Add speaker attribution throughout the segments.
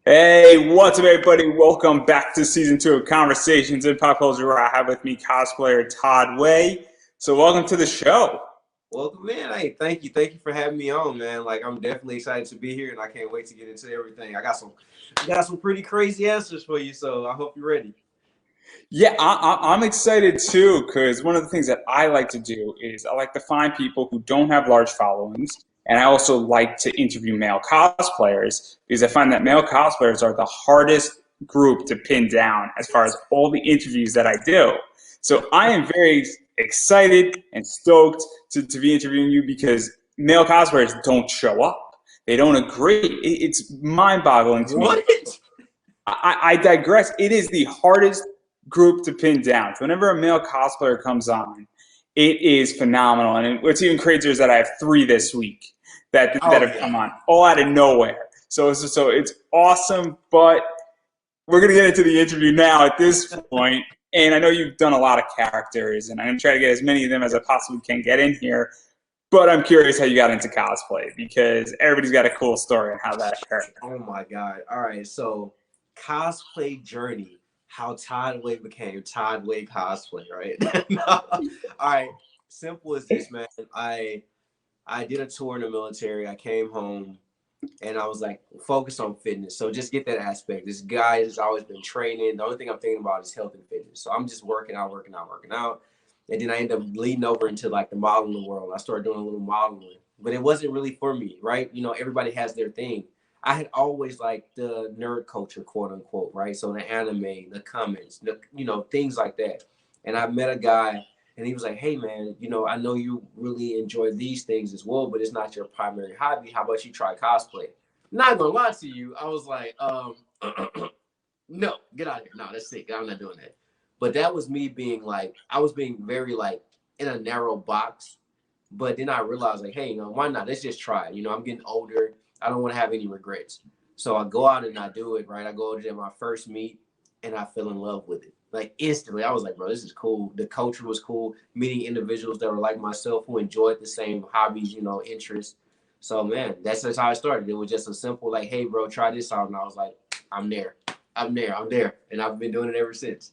Speaker 1: Hey, what's up, everybody? Welcome back to season 2 of Conversations in Pop Culture, where I have with me cosplayer Todd Wayy. So, welcome to the show.
Speaker 2: Welcome, man. Hey, thank you for having me on, man. Like, I'm definitely excited to be here, and I can't wait to get into everything. I got some pretty crazy answers for you, so I hope you're ready.
Speaker 1: Yeah, I'm excited too, because one of the things that I like to do is I like to find people who don't have large followings, and I also like to interview male cosplayers because I find that male cosplayers are the hardest group to pin down as far as all the interviews that I do. So I am very excited and stoked to be interviewing you because male cosplayers don't show up. They don't agree. It's mind-boggling to me.
Speaker 2: What?
Speaker 1: I digress. It is the hardest group to pin down. So whenever a male cosplayer comes on, it is phenomenal. And what's even crazier is that I have 3 this week that
Speaker 2: Oh
Speaker 1: have come
Speaker 2: yeah.
Speaker 1: on, all out of nowhere. So it's awesome. But we're gonna get into the interview now at this point. And I know you've done a lot of characters, and I'm gonna try to get as many of them as I possibly can get in here. But I'm curious how you got into cosplay because everybody's got a cool story on how that occurred.
Speaker 2: Oh my God. All right. So, cosplay journey. How Todd Wayy became Todd Wayy cosplay, right? No. All right. Simple as this, man. I did a tour in the military. I came home and I was like, focus on fitness. So just get that aspect. This guy has always been training. The only thing I'm thinking about is health and fitness. So I'm just working out, working out, working out. And then I end up leading over into like the modeling world. I started doing a little modeling, but it wasn't really for me, right? You know, everybody has their thing. I had always liked the nerd culture, quote unquote, right? So the anime, the comics, things like that. And I met a guy and he was like, hey man, I know you really enjoy these things as well, but it's not your primary hobby. How about you try cosplay? Not gonna lie to you, I was like, no, get out of here. No, that's sick. I'm not doing that. But that was me being like, I was being very like in a narrow box. But then I realized like, hey, why not? Let's just try it. I'm getting older. I don't want to have any regrets. So I go out and I do it, right? I go to my first meet and I fell in love with it. Like instantly, I was like, bro, this is cool. The culture was cool. Meeting individuals that were like myself who enjoyed the same hobbies, interests. So man, that's just how I started. It was just a simple like, hey, bro, try this out. And I was like, I'm there. I'm there. And I've been doing it ever since.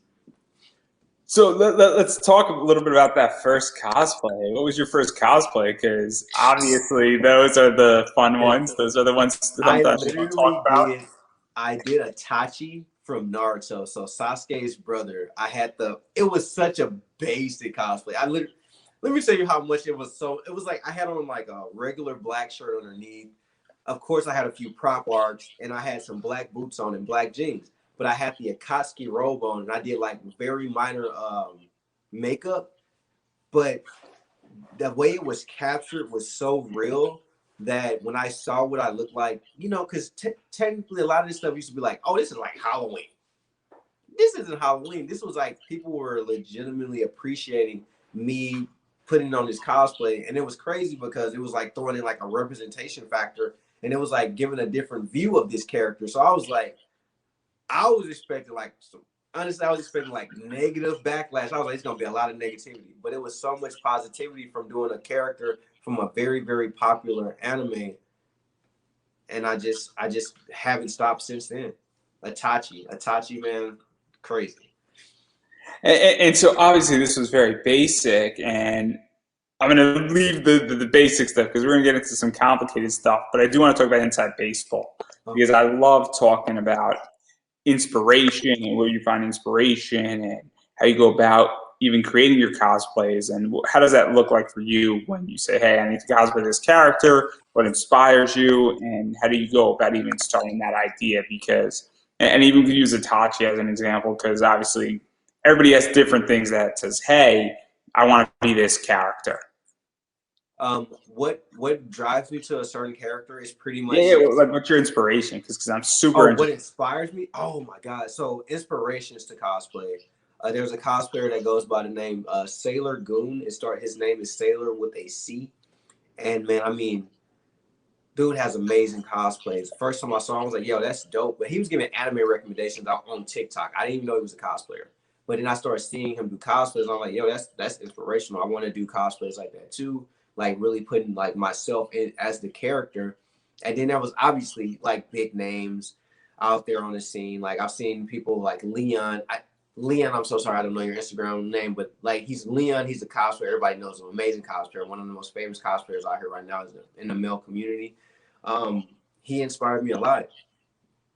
Speaker 1: So let's talk a little bit about that first cosplay. What was your first cosplay? Because obviously those are the fun ones. Those are the ones that
Speaker 2: I
Speaker 1: sometimes we don't talk
Speaker 2: literally
Speaker 1: about.
Speaker 2: did a Tachi from Naruto. So Sasuke's brother. It was such a basic cosplay. Let me tell you how much it was. So it was like I had on like a regular black shirt underneath. Of course, I had a few prop arcs and I had some black boots on and black jeans. But I had the Akatsuki robe on and I did like very minor makeup. But the way it was captured was so real that when I saw what I looked like, because technically a lot of this stuff used to be like, oh, this is like Halloween. This isn't Halloween. This was like people were legitimately appreciating me putting on this cosplay. And it was crazy because it was like throwing in like a representation factor and it was like giving a different view of this character. So I was expecting like honestly, I was expecting like negative backlash. I was like, it's gonna be a lot of negativity, but it was so much positivity from doing a character from a very, very popular anime, and I just haven't stopped since then. Itachi, man, crazy.
Speaker 1: And so obviously this was very basic, and I'm going to leave the basic stuff because we're going to get into some complicated stuff. But I do want to talk about inside baseball because
Speaker 2: Okay.
Speaker 1: I love talking about inspiration and where you find inspiration and how you go about even creating your cosplays and how does that look like for you when you say, hey, I need to cosplay this character, what inspires you, and how do you go about even starting that idea? Because and even use Itachi as an example because obviously everybody has different things that says, hey, I want to be this character.
Speaker 2: What drives me to a certain character is pretty
Speaker 1: Yeah,
Speaker 2: much
Speaker 1: yeah. Like, what's your inspiration? Because I'm super
Speaker 2: oh, what
Speaker 1: interested.
Speaker 2: inspires me? Oh my God. So inspirations to cosplay. There's a cosplayer that goes by the name Sailor Goon. His name is Sailor with a C. And man, I mean, dude has amazing cosplays. First time I saw him, I was like, yo, that's dope. But he was giving anime recommendations out on TikTok. I didn't even know he was a cosplayer. But then I started seeing him do cosplays. I'm like, yo, that's inspirational. I want to do cosplays like that too. Like really putting like myself in as the character. And then there was obviously like big names. out there on the scene. Like I've seen people like Leon. Leon, I'm so sorry, I don't know your Instagram name, but like he's Leon. He's a cosplayer. Everybody knows him. Amazing cosplayer. One of the most famous cosplayers out here right now is in the male community. He inspired me a lot.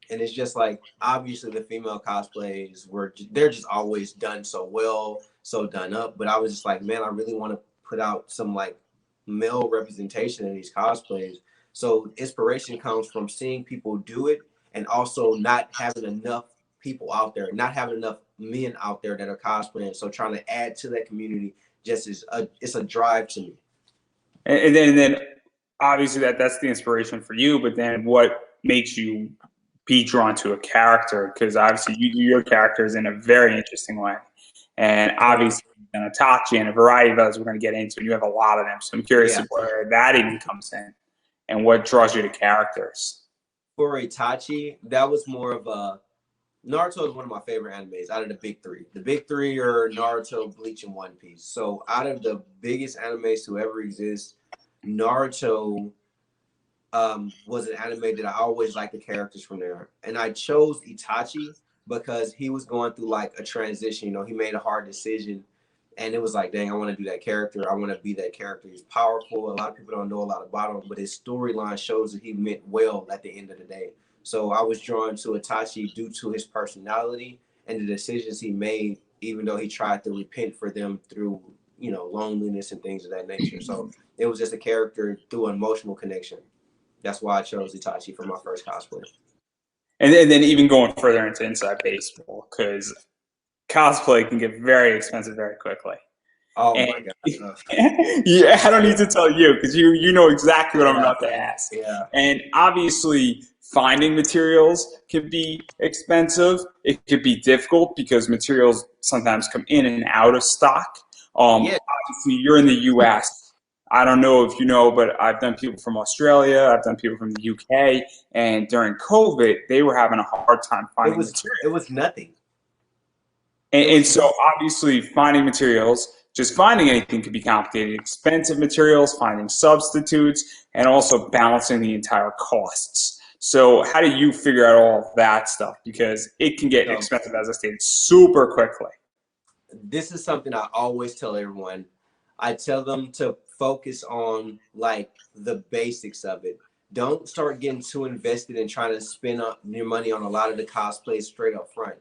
Speaker 2: And it's just like obviously the female cosplays they're just always done so well, so done up. But I was just like, man, I really want to put out some like male representation in these cosplays. So inspiration comes from seeing people do it and also not having enough people out there, not having enough men out there that are cosplaying. So trying to add to that community just it's a drive to me.
Speaker 1: And then obviously that's the inspiration for you, but then what makes you be drawn to a character? Because obviously you do your characters in a very interesting way. And obviously Itachi and a variety of others we're going to get into, and you have a lot of them. So I'm curious where that even comes in and what draws you to characters.
Speaker 2: For Itachi, that was more of a Naruto is one of my favorite animes out of the big three. The big three are Naruto, Bleach, and One Piece. So out of the biggest animes to ever exist, Naruto was an anime that I always liked the characters from there. And I chose Itachi because he was going through like a transition. You know, he made a hard decision. And it was like, dang, I want to do that character. I want to be that character. He's powerful. A lot of people don't know a lot about him, but his storyline shows that he meant well at the end of the day. So I was drawn to Itachi due to his personality and the decisions he made, even though he tried to repent for them through, you know, loneliness and things of that nature. So it was just a character through an emotional connection. That's why I chose Itachi for my first cosplay.
Speaker 1: And then even going further into inside baseball, because cosplay can get very expensive very quickly.
Speaker 2: Oh
Speaker 1: And,
Speaker 2: my god!
Speaker 1: yeah, I don't need to tell you because you know exactly what I'm about to ask.
Speaker 2: Yeah.
Speaker 1: And obviously, finding materials can be expensive. It could be difficult because materials sometimes come in and out of stock. Obviously, you're in the U.S. I don't know if you know, but I've done people from Australia. I've done people from the UK, and during COVID, they were having a hard time finding materials.
Speaker 2: It was nothing.
Speaker 1: And so obviously finding materials, just finding anything could be complicated. Expensive materials, finding substitutes, and also balancing the entire costs. So how do you figure out all of that stuff? Because it can get expensive, as I stated, super quickly.
Speaker 2: This is something I always tell everyone. I tell them to focus on like the basics of it. Don't start getting too invested in trying to spend your money on a lot of the cosplays straight up front.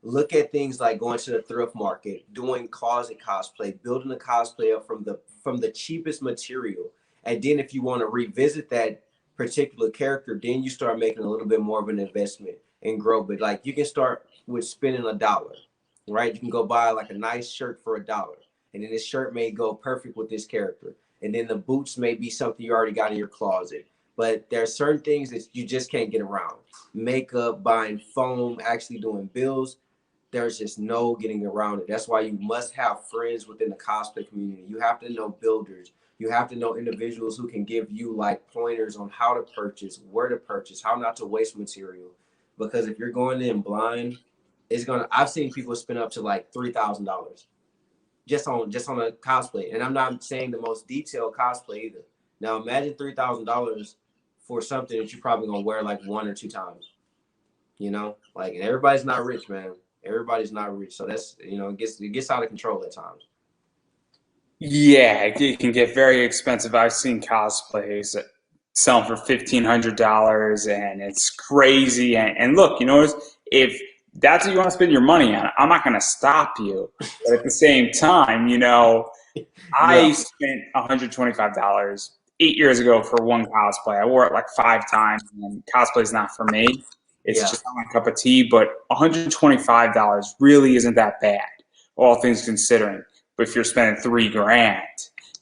Speaker 2: Look at things like going to the thrift market, doing closet cosplay, building a cosplay up from the cheapest material. And then if you want to revisit that particular character, then you start making a little bit more of an investment and grow. But like you can start with spending $1, right? You can go buy like a nice shirt for $1. And then this shirt may go perfect with this character. And then the boots may be something you already got in your closet. But there are certain things that you just can't get around. Makeup, buying foam, actually doing bills. There's just no getting around it. That's why you must have friends within the cosplay community. You have to know builders. You have to know individuals who can give you like pointers on how to purchase, where to purchase, how not to waste material. Because if you're going in blind, I've seen people spend up to like $3,000 just on a cosplay. And I'm not saying the most detailed cosplay either. Now imagine $3,000 for something that you're probably gonna wear like 1 or 2 times. You know, like, and everybody's not rich, man. Everybody's not rich, so that's, you know, it gets out of control at times.
Speaker 1: Yeah, it can get very expensive. I've seen cosplays that sell for $1,500, and it's crazy. And look, you know, if that's what you want to spend your money on, I'm not going to stop you. But at the same time, you know, I spent $125 8 years ago for one cosplay. I wore it like 5 times, and cosplay is not for me. It's just not my cup of tea. But $125 really isn't that bad, all things considering. But if you're spending $3,000,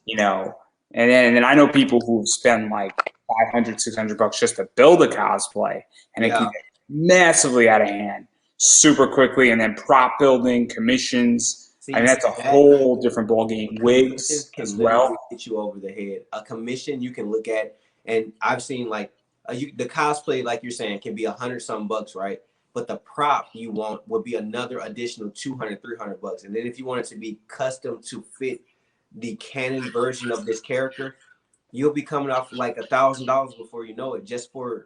Speaker 1: you know, and then I know people who spend like 500, $600 just to build a cosplay, and it can get massively out of hand super quickly. And then prop building, commissions. I mean, that's a whole different ballgame. Wigs as well.
Speaker 2: Get you over the head. A commission you can look at, and I've seen like the cosplay, like you're saying, can be 100 some bucks, right? But the prop you want would be another additional 200, $300. And then if you want it to be custom to fit the canon version of this character, you'll be coming off like $1,000 before you know it, just for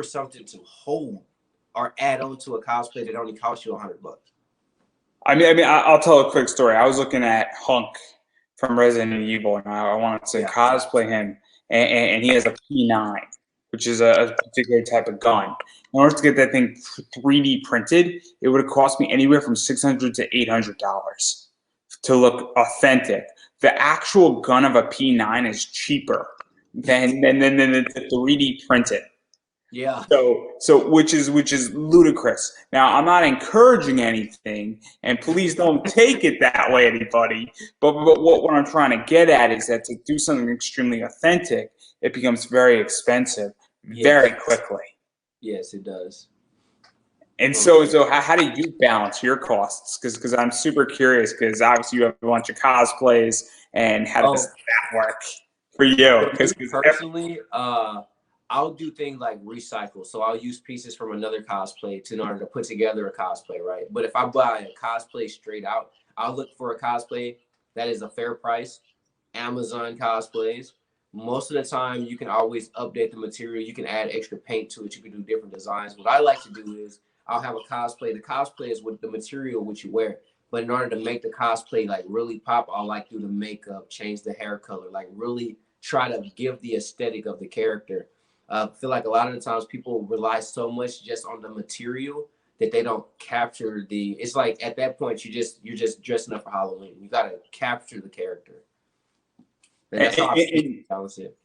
Speaker 2: something to hold. or add on to a cosplay that only costs you $100?
Speaker 1: I'll tell a quick story. I was looking at Hunk from Resident Evil, and I wanted to
Speaker 2: Yeah.
Speaker 1: cosplay him, and he has a P9, which is a particular type of gun. In order to get that thing 3D printed, it would have cost me anywhere from $600 to $800 to look authentic. The actual gun of a P9 is cheaper than the 3D printed.
Speaker 2: Yeah.
Speaker 1: So which is ludicrous. Now I'm not encouraging anything, and please don't take it that way, anybody. But what I'm trying to get at is that to do something extremely authentic, it becomes very expensive very quickly.
Speaker 2: Yes, it does.
Speaker 1: And so how do you balance your costs? Because I'm super curious. Because obviously you have a bunch of cosplays, and how does that work for you? Because
Speaker 2: personally, I'll do things like recycle. So I'll use pieces from another cosplay in order to put together a cosplay, right? But if I buy a cosplay straight out, I'll look for a cosplay that is a fair price. Amazon cosplays. Most of the time, you can always update the material. You can add extra paint to it. You can do different designs. What I like to do is I'll have a cosplay. The cosplay is with the material which you wear. But in order to make the cosplay like really pop, I'll like do the makeup, change the hair color, like really try to give the aesthetic of the character. I feel like a lot of the times people rely so much just on the material that they don't capture the. It's like at that point you're just dressing up for Halloween. You got to capture the character. And that's how I balance it.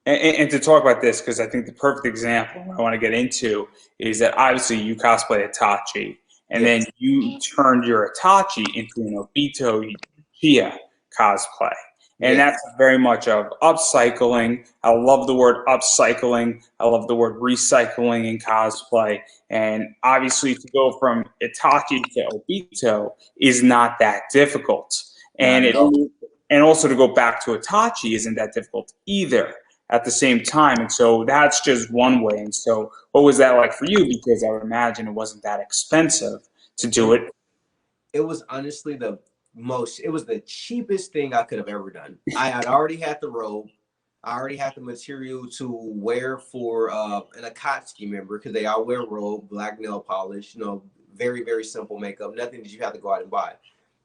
Speaker 1: And to talk about this, because I think the perfect example I want to get into is that obviously you cosplay Itachi, and then you turned your Itachi into an Obito Chia cosplay. And that's very much of upcycling. I love the word upcycling. I love the word recycling in cosplay. And obviously to go from Itachi to Obito is not that difficult. And also to go back to Itachi isn't that difficult either at the same time. And so that's just one way. And so what was that like for you? Because I would imagine it wasn't that expensive to do it.
Speaker 2: It was honestly it was the cheapest thing I could have ever done. I had already had the robe. I already had the material to wear for an Akatsuki member, because they all wear robe, black nail polish, very, very simple makeup, nothing that you have to go out and buy.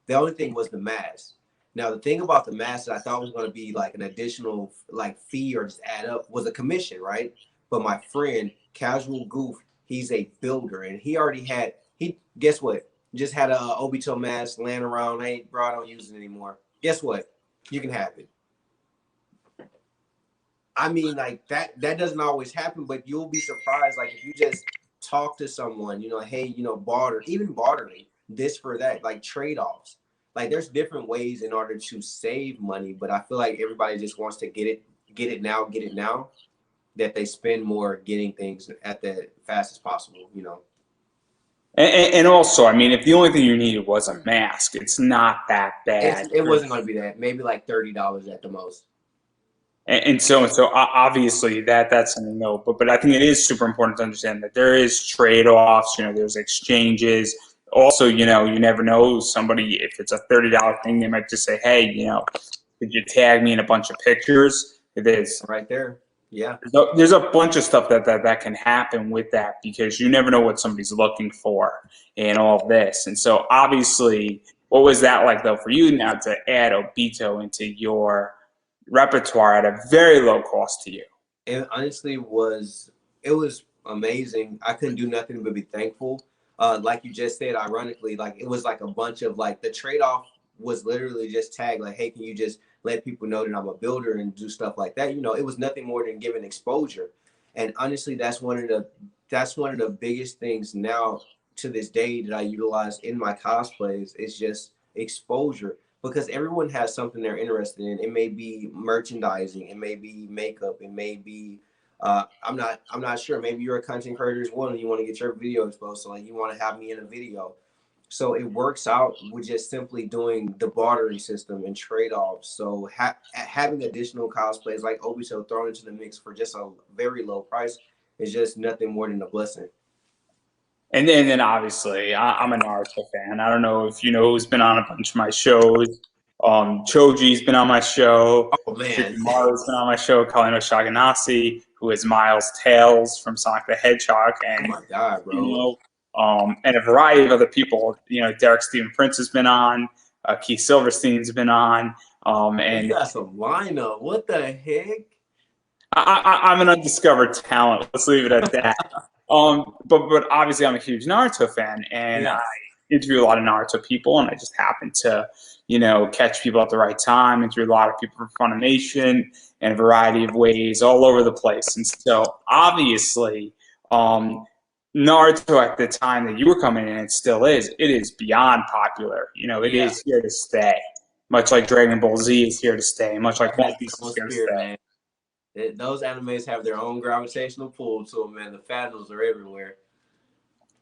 Speaker 2: The only thing was the mask. Now, the thing about the mask that I thought was going to be like an additional like fee or just add up was a commission, right? But my friend, Casual Goof, he's a builder, and guess what? Just had a Obito mask laying around. Bro, I don't use it anymore. Guess what? You can have it. I mean, like that doesn't always happen, but you'll be surprised. Like if you just talk to someone, hey, bartering this for that, like trade-offs. Like there's different ways in order to save money, but I feel like everybody just wants to get it now, that they spend more getting things at the fastest possible,
Speaker 1: And also, I mean, if the only thing you needed was a mask, it's not that bad.
Speaker 2: It wasn't going to be that. Maybe like $30 at the most.
Speaker 1: And so obviously that's something to know. But I think it is super important to understand that there is trade-offs. There's exchanges. Also, you never know, somebody, if it's a $30 thing, they might just say, hey, could you tag me in a bunch of pictures? It is
Speaker 2: right there. Yeah.
Speaker 1: There's a bunch of stuff that can happen with that, because you never know what somebody's looking for in all of this. And so obviously, what was that like though for you now to add Obito into your repertoire at a very low cost to you?
Speaker 2: It honestly was amazing. I couldn't do nothing but be thankful. Like you just said, ironically, like it was like a bunch of like the trade-off was literally just tag like, hey, can you just let people know that I'm a builder and do stuff like that? It was nothing more than giving exposure. And honestly, that's one of the biggest things now to this day that I utilize in my cosplays is just exposure, because everyone has something they're interested in. It may be merchandising, it may be makeup, it may be I'm not sure. Maybe you're a content creator as well, and you want to get your video exposed. So like you want to have me in a video. So it works out with just simply doing the bartering system and trade-offs. So having additional cosplays like Obito thrown into the mix for just a very low price is just nothing more than a blessing.
Speaker 1: And then obviously, I'm a Naruto fan. I don't know if you know who's been on a bunch of my shows. Choji's been on my show.
Speaker 2: Oh man,
Speaker 1: Shikamaru's been on my show. Kalino Shaganasi, who is Miles Tails from Sonic the Hedgehog,
Speaker 2: Oh
Speaker 1: and
Speaker 2: my God,
Speaker 1: you
Speaker 2: bro.
Speaker 1: know, and a variety of other people. You know, Derek Stephen Prince has been on, Keith Silverstein's been on,
Speaker 2: You
Speaker 1: and
Speaker 2: got some lineup. What the heck?
Speaker 1: I'm an undiscovered talent. Let's leave it at that. But obviously I'm a huge Naruto fan, and I
Speaker 2: Yes.
Speaker 1: interview a lot of Naruto people, and I just happen to, catch people at the right time. Interview a lot of people from Funimation in a variety of ways, all over the place. And so obviously, Naruto at the time that you were coming in, it still is. It is beyond popular. It
Speaker 2: Yeah.
Speaker 1: is here to stay. Much like Dragon Ball Z is here to stay. Much
Speaker 2: It
Speaker 1: like One
Speaker 2: has its
Speaker 1: Piece
Speaker 2: own
Speaker 1: is here to
Speaker 2: spirit,
Speaker 1: stay.
Speaker 2: man. Those animes have their own gravitational pull to them, man. The fandoms are everywhere.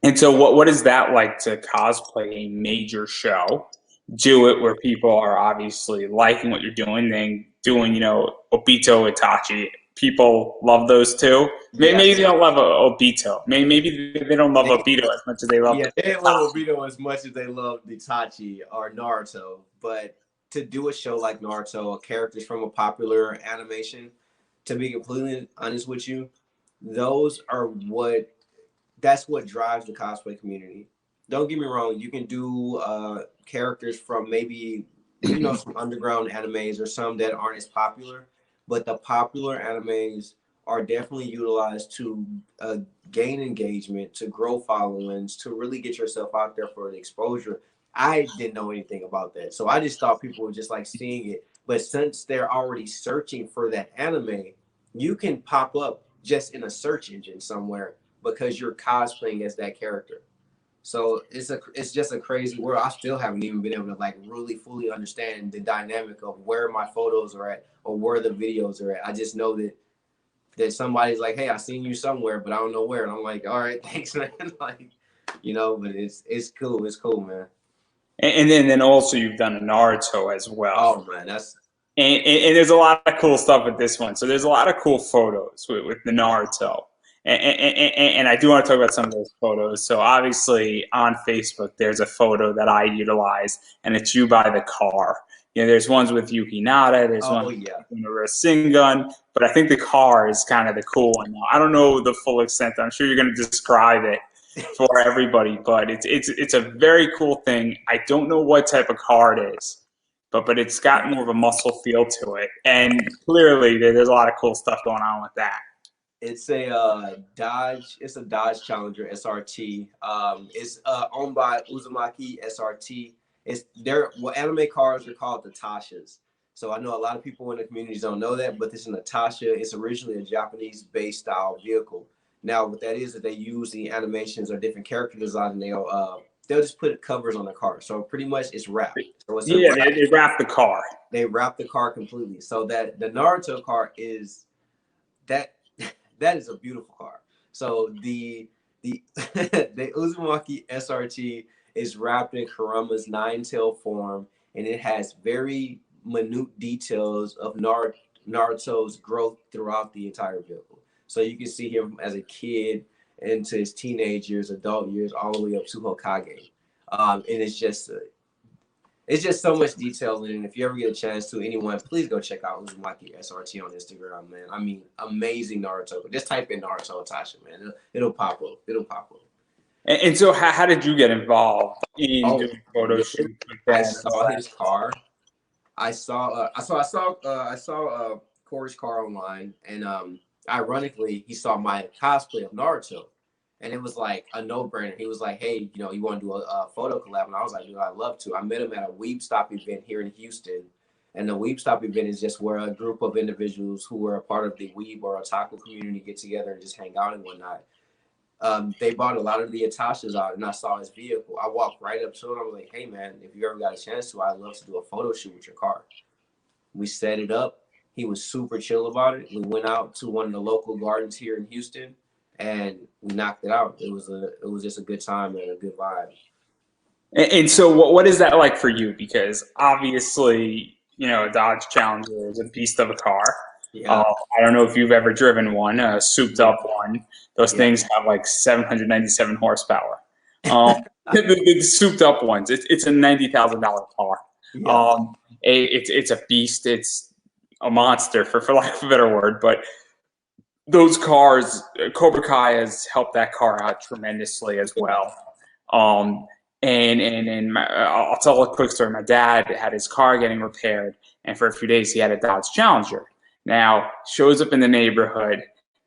Speaker 1: And so, what is that like to cosplay a major show? Do it where people are obviously liking what you're doing, then doing, Obito, Itachi. People love those too. Maybe they
Speaker 2: Yes.
Speaker 1: don't love Obito. Maybe they don't love
Speaker 2: They,
Speaker 1: Obito as much as they love
Speaker 2: yeah, they didn't love
Speaker 1: Itachi.
Speaker 2: Obito as much as they loved Itachi or Naruto. But to do a show like Naruto, characters from a popular animation, to be completely honest with you, those are that's what drives the cosplay community. Don't get me wrong, you can do characters from maybe some underground animes or some that aren't as popular, but the popular animes are definitely utilized to gain engagement, to grow followings, to really get yourself out there for the exposure. I didn't know anything about that, so I just thought people were just like seeing it. But since they're already searching for that anime, you can pop up just in a search engine somewhere because you're cosplaying as that character. So it's just a crazy world. I still haven't even been able to like really fully understand the dynamic of where my photos are at or where the videos are at. I just know that somebody's like, "Hey, I seen you somewhere, but I don't know where." And I'm like, "All right, thanks, man." Like, but it's cool. It's cool, man.
Speaker 1: And then also you've done a Naruto as well.
Speaker 2: Oh man, that's
Speaker 1: And there's a lot of cool stuff with this one. So there's a lot of cool photos with the Naruto. And I do want to talk about some of those photos. So obviously on Facebook, there's a photo that I utilize, and it's you by the car. There's ones with Yuki Nada, there's
Speaker 2: oh
Speaker 1: one
Speaker 2: yeah.
Speaker 1: with a Rasengan, but I think the car is kind of the cool one. Now, I don't know the full extent. I'm sure you're going to describe it for everybody, but it's a very cool thing. I don't know what type of car it is, but it's got more of a muscle feel to it, and clearly there's a lot of cool stuff going on with that.
Speaker 2: It's a Dodge. It's a Dodge Challenger SRT. It's owned by Uzumaki SRT. It's their anime cars are called the Tashas. So I know a lot of people in the communities don't know that, but this is a Tasha. It's originally a Japanese-based style vehicle. Now, what that is that they use the animations or different character designs, and they'll just put covers on the car. So pretty much it's wrapped. So it's a
Speaker 1: Yeah, they wrap the car.
Speaker 2: they wrap the car completely. So that the Naruto car is that that is a beautiful car. So the the Uzumaki SRT is wrapped in Kurama's nine-tail form, and it has very minute details of Naruto's growth throughout the entire vehicle. So you can see him as a kid into his teenage years, adult years, all the way up to Hokage. And it's just so much detail in it. And if you ever get a chance to, anyone, please go check out Uzumaki SRT on Instagram, man. I mean, amazing Naruto. Just type in Naruto Tasha, man. It'll pop up. It'll pop up.
Speaker 1: And so, how did you get involved in
Speaker 2: Oh,
Speaker 1: doing photo shoots with
Speaker 2: I
Speaker 1: that and all
Speaker 2: saw
Speaker 1: that?
Speaker 2: his car. I saw Corey's car online, and ironically, he saw my cosplay of Naruto, and it was like a no-brainer. He was like, "Hey, you want to do a photo collab?" And I was like, "I'd love to." I met him at a Weeb Stop event here in Houston, and the Weeb Stop event is just where a group of individuals who are a part of the Weeb or otaku community get together and just hang out and whatnot. They bought a lot of the Atashas out, and I saw his vehicle. I walked right up to him. I'm like, "Hey, man, if you ever got a chance to, I'd love to do a photo shoot with your car." We set it up. He was super chill about it. We went out to one of the local gardens here in Houston, and we knocked it out. It was just a good time and a good vibe.
Speaker 1: And so, what is that like for you? Because obviously, a Dodge Challenger is a beast of a car.
Speaker 2: Yeah,
Speaker 1: I don't know if you've ever driven one, a souped
Speaker 2: yeah,
Speaker 1: up one. Those
Speaker 2: yeah,
Speaker 1: things have like 797 horsepower. The souped up ones, it's a $90,000 car.
Speaker 2: yeah.
Speaker 1: It's a beast. It's a monster, for lack of a better word. But those cars, Cobra Kai has helped that car out tremendously as well. Um, and I'll tell a quick story. My dad had his car getting repaired, and for a few days he had a Dodge Challenger. Now shows up in the neighborhood,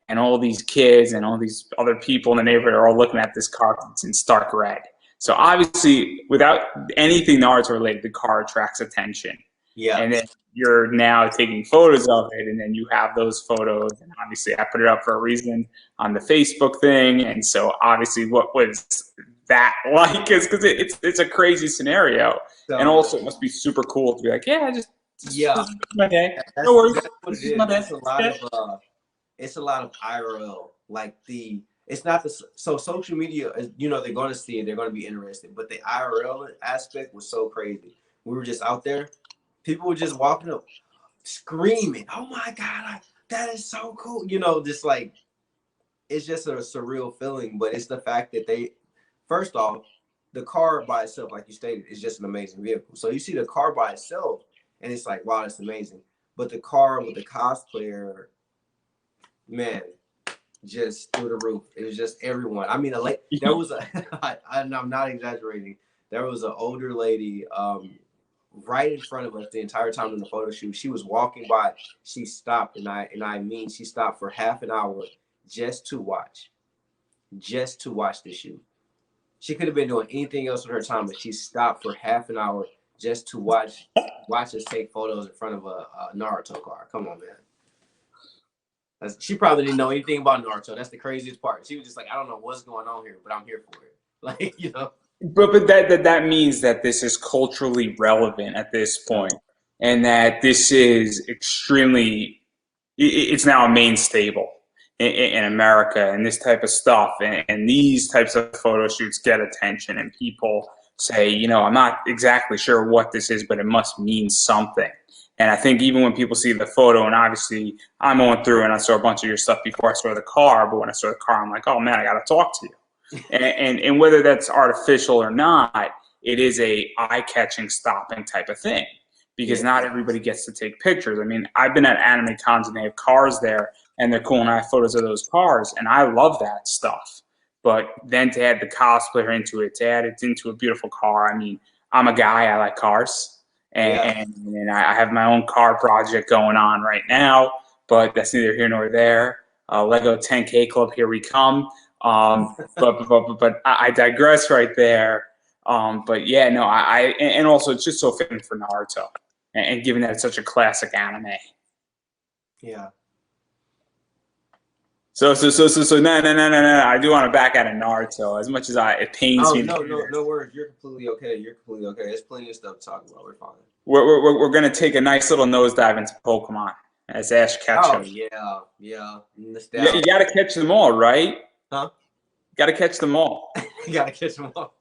Speaker 1: and all these kids and all these other people in the neighborhood are all looking at this car. It's in stark red. So obviously, without anything Naruto related, the car attracts attention.
Speaker 2: Yeah.
Speaker 1: And then you're now taking photos of it, and then you have those photos. And obviously, I put it up for a reason on the Facebook thing. And so, obviously, what was that like? Is because it's a crazy scenario, and
Speaker 2: So
Speaker 1: also it must be super cool to be like, yeah, just
Speaker 2: yeah,
Speaker 1: this is my day. No worries,
Speaker 2: that's what
Speaker 1: this
Speaker 2: it
Speaker 1: is
Speaker 2: is.
Speaker 1: my day.
Speaker 2: It's a lot of IRL. Like it's not the so social media. You know, they're going to see it. They're going to be interested. But the IRL aspect was so crazy. We were just out there. People were just walking up, screaming, "Oh my God, that is so cool!" You know, just like it's just a surreal feeling. But it's the fact that first off, the car by itself, like you stated, is just an amazing vehicle. So you see the car by itself, and it's like, wow, that's amazing. But the car with the cosplayer, man, just through the roof. It was just everyone. I mean, there was I'm not exaggerating. There was an older lady right in front of us the entire time in the photo shoot. She was walking by. She stopped, and I mean, she stopped for half an hour just to watch the shoot. She could have been doing anything else with her time, but she stopped for half an hour just to watch us take photos in front of a Naruto car. Come on, man. She probably didn't know anything about Naruto. That's the craziest part. She was just like, I don't know what's going on here, but I'm here for it. Like, you know.
Speaker 1: But that means that this is culturally relevant at this point, and that this is extremely. It's now a main staple in America, and this type of stuff, and these types of photo shoots get attention, and people say, I'm not exactly sure what this is, but it must mean something. And I think even when people see the photo, and obviously I'm going through and I saw a bunch of your stuff before I saw the car, but when I saw the car, I'm like, oh man, I got to talk to you. And whether that's artificial or not, it is a eye-catching, stopping type of thing because not everybody gets to take pictures. I mean, I've been at anime cons and they have cars there, and they're cool, and I have photos of those cars, and I love that stuff. But then to add the cosplayer into it, to add it into a beautiful car, I mean, I'm a guy, I like cars, and I have my own car project going on right now, but that's neither here nor there. Lego 10K Club, here we come. But I digress right there. But yeah, no, and also it's just so fitting for Naruto, and given that it's such a classic anime.
Speaker 2: Yeah.
Speaker 1: So no. I do want to back out of Naruto as much as it pains me.
Speaker 2: No worries. You're completely okay. There's plenty of stuff to talk about. We're fine.
Speaker 1: We're gonna take a nice little nosedive into Pokemon as Ash Ketchum.
Speaker 2: Oh yeah.
Speaker 1: You gotta catch them all, right?
Speaker 2: Huh?
Speaker 1: Gotta catch them all.
Speaker 2: You gotta catch them all.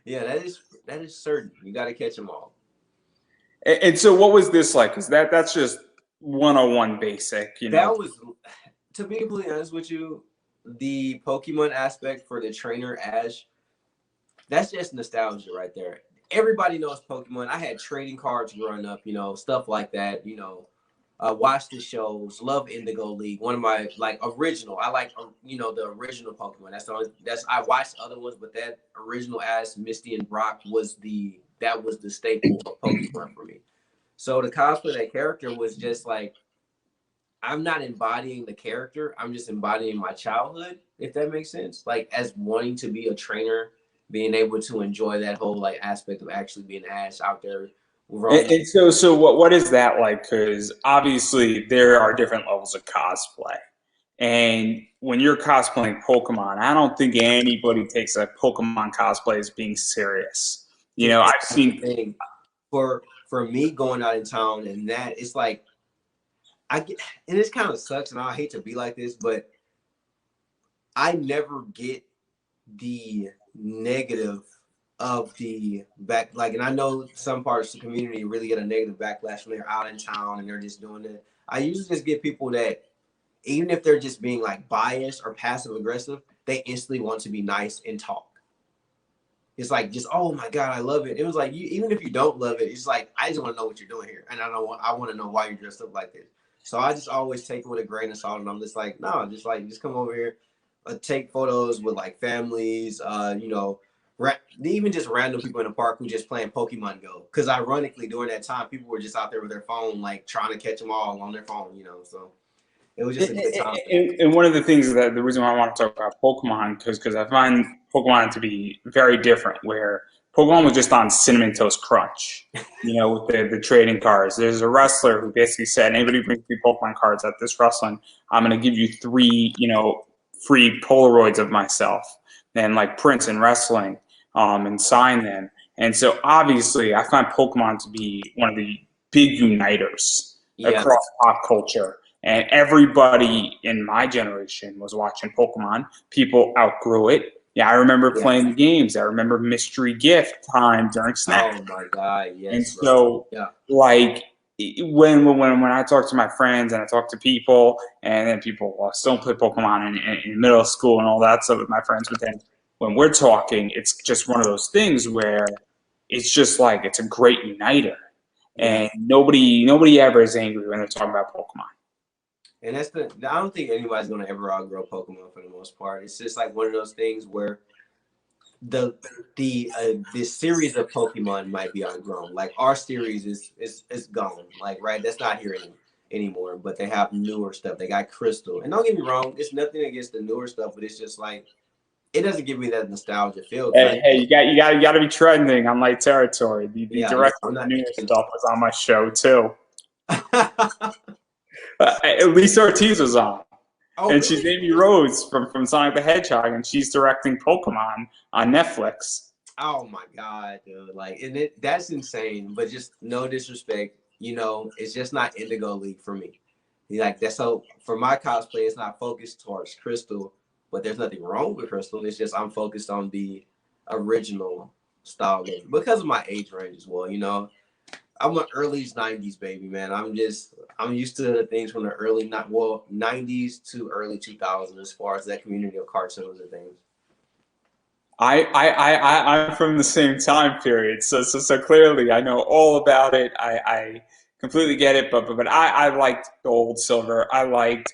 Speaker 2: Yeah, that is certain. You gotta catch them all.
Speaker 1: And so, what was this like? Because that's just 101 basic,
Speaker 2: That was, to be completely honest with you, the Pokemon aspect for the trainer Ash. That's just nostalgia right there. Everybody knows Pokemon. I had trading cards growing up, stuff like that. Watch the shows, love Indigo League. One of my original. I like the original Pokemon. I watched other ones, but that original Ash, Misty, and Brock was the staple of Pokemon for me. So to cosplay that character was just like, I'm not embodying the character. I'm just embodying my childhood, if that makes sense. Like as wanting to be a trainer, being able to enjoy that whole aspect of actually being Ash out there.
Speaker 1: And so what is that like? Because obviously there are different levels of cosplay. And when you're cosplaying Pokemon, I don't think anybody takes a Pokemon cosplay as being serious. I've seen
Speaker 2: for me going out in town, and that it's like and this kind of sucks, and I hate to be like this, but I never get the negative of the back, and I know some parts of the community really get a negative backlash when they're out in town and they're just doing it. I usually just get people that, even if they're just being biased or passive aggressive, they instantly want to be nice and talk. It's like just, oh my God, I love it. It was like, even if you don't love it, it's like, I just want to know what you're doing here. And I want to know why you're dressed up like this. So I just always take it with a grain of salt, and I'm just like, no, just come over here, take photos with like families, even just random people in the park who just playing Pokemon Go. Because ironically, during that time, people were just out there with their phone, like trying to catch them all on their phone, So it was just a good time.
Speaker 1: And one of the things that the reason why I want to talk about Pokemon because I find Pokemon to be very different. Where Pokemon was just on Cinnamon Toast Crunch, with the trading cards. There's a wrestler who basically said, anybody who brings me Pokemon cards at this wrestling, I'm going to give you 3, free Polaroids of myself, and like Prince in wrestling, and sign them. And so obviously, I find Pokemon to be one of the big uniters
Speaker 2: Yeah.
Speaker 1: across pop culture. And everybody in my generation was watching Pokemon. People outgrew it. Yeah, I remember playing the games. I remember mystery gift time during snack.
Speaker 2: Oh my God, yes,
Speaker 1: And
Speaker 2: bro.
Speaker 1: so,
Speaker 2: Yeah.
Speaker 1: like, when I talk to my friends and I talk to people, and then people still play Pokemon in middle school and all that stuff with my friends, but then when we're talking, it's just one of those things where it's just like it's a great uniter, and nobody ever is angry when they're talking about Pokemon.
Speaker 2: And I don't think anybody's gonna ever outgrow Pokemon for the most part. It's just like one of those things where the series of Pokemon might be outgrown. Like our series is gone. Like that's not here anymore. But they have newer stuff. They got Crystal. And don't get me wrong, it's nothing against the newer stuff, but it's just like it doesn't give me that nostalgia feel.
Speaker 1: Hey, you got to be trending on my territory. The director of the newer stuff was on my show too. Lisa Ortiz was on.
Speaker 2: Oh,
Speaker 1: and
Speaker 2: really?
Speaker 1: she's Amy Rose from Sonic the Hedgehog, and she's directing Pokemon on Netflix.
Speaker 2: Oh my God, dude! Like, and that's insane. But just no disrespect, it's just not Indigo League for me. Like that's so for my cosplay, it's not focused towards Crystal, but there's nothing wrong with Crystal. It's just I'm focused on the original style game because of my age range as well. I'm an early '90s baby, man. I'm used to the things from the early '90s to early 2000s as far as that community of cartoons and things.
Speaker 1: I'm from the same time period, so clearly I know all about it. I completely get it, but I liked gold, silver. I liked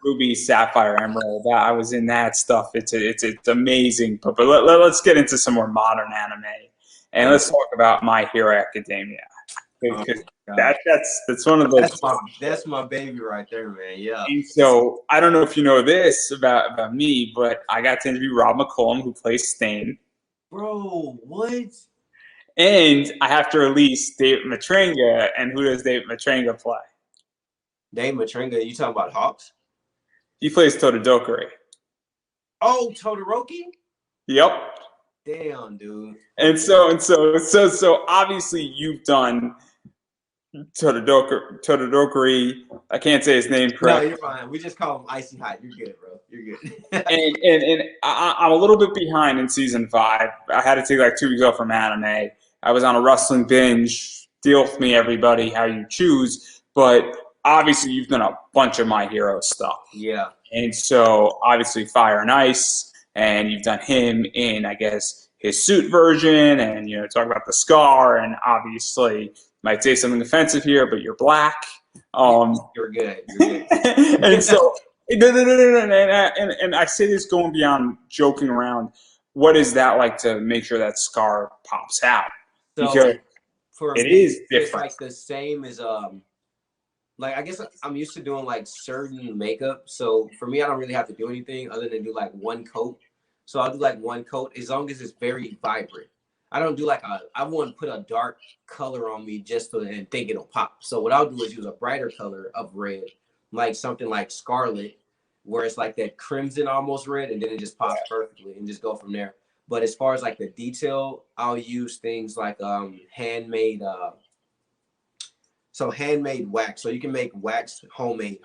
Speaker 1: ruby, sapphire, emerald. I was in that stuff. It's amazing. But let's get into some more modern anime, and let's talk about My Hero Academia. Because that's one of those.
Speaker 2: That's my baby right there, man. Yeah.
Speaker 1: And so I don't know if you know this about me, but I got to interview Rob McCollum, who plays Stain.
Speaker 2: Bro, what?
Speaker 1: And I have to release David Matranga. And who does David Matranga play?
Speaker 2: David Matranga, you talking about Hawks?
Speaker 1: He plays Todoroki.
Speaker 2: Oh, Todoroki?
Speaker 1: Yep.
Speaker 2: Damn, dude.
Speaker 1: And so obviously you've done Todoroki. I can't say his name correctly.
Speaker 2: No, you're fine. We just call him Icy Hot. You're good, bro. You're good.
Speaker 1: and I'm a little bit behind in season 5. I had to take like 2 weeks off from anime. I was on a wrestling binge. Deal with me, everybody, how you choose. But obviously you've done a bunch of My Hero stuff.
Speaker 2: Yeah.
Speaker 1: And so obviously Fire and Ice, and you've done him in, I guess, his suit version, and talk about the scar, and obviously might say something offensive here, but you're black.
Speaker 2: You're good. You're good.
Speaker 1: And so, and I say this going beyond joking around. What is that like to make sure that scar pops out?
Speaker 2: So
Speaker 1: because
Speaker 2: for
Speaker 1: it
Speaker 2: me,
Speaker 1: is different.
Speaker 2: it's like the same as like I guess I'm used to doing like certain makeup. So for me, I don't really have to do anything other than do like one coat. So I'll do like one coat as long as it's very vibrant. I don't do I wouldn't put a dark color on me just and think it'll pop. So what I'll do is use a brighter color of red, like something like Scarlet, where it's like that crimson almost red, and then it just pops perfectly and just go from there. But as far as like the detail, I'll use things like handmade wax. So you can make wax, homemade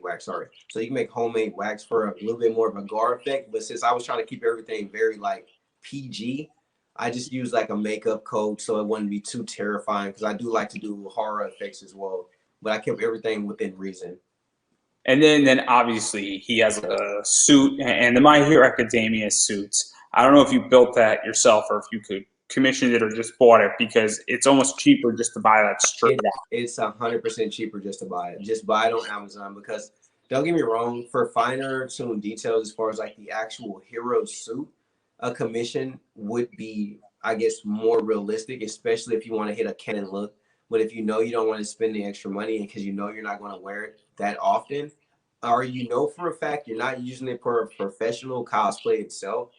Speaker 2: wax, sorry. So you can make homemade wax for a little bit more of a gore effect. But since I was trying to keep everything very like PG, I just used like a makeup coat so it wouldn't be too terrifying, because I do like to do horror effects as well. But I kept everything within reason.
Speaker 1: And then obviously he has a suit, and the My Hero Academia suits. I don't know if you built that yourself or if you could commissioned it or just bought it because it's almost cheaper just to buy that straight out.
Speaker 2: It's 100% cheaper just to buy it. Just buy it on Amazon because don't get me wrong, for finer tuned details as far as like the actual hero suit, a commission would be, I guess, more realistic, especially if you want to hit a canon look. But if you know you don't want to spend the extra money and because you know you're not going to wear it that often, or you know for a fact you're not using it for a professional cosplay itself,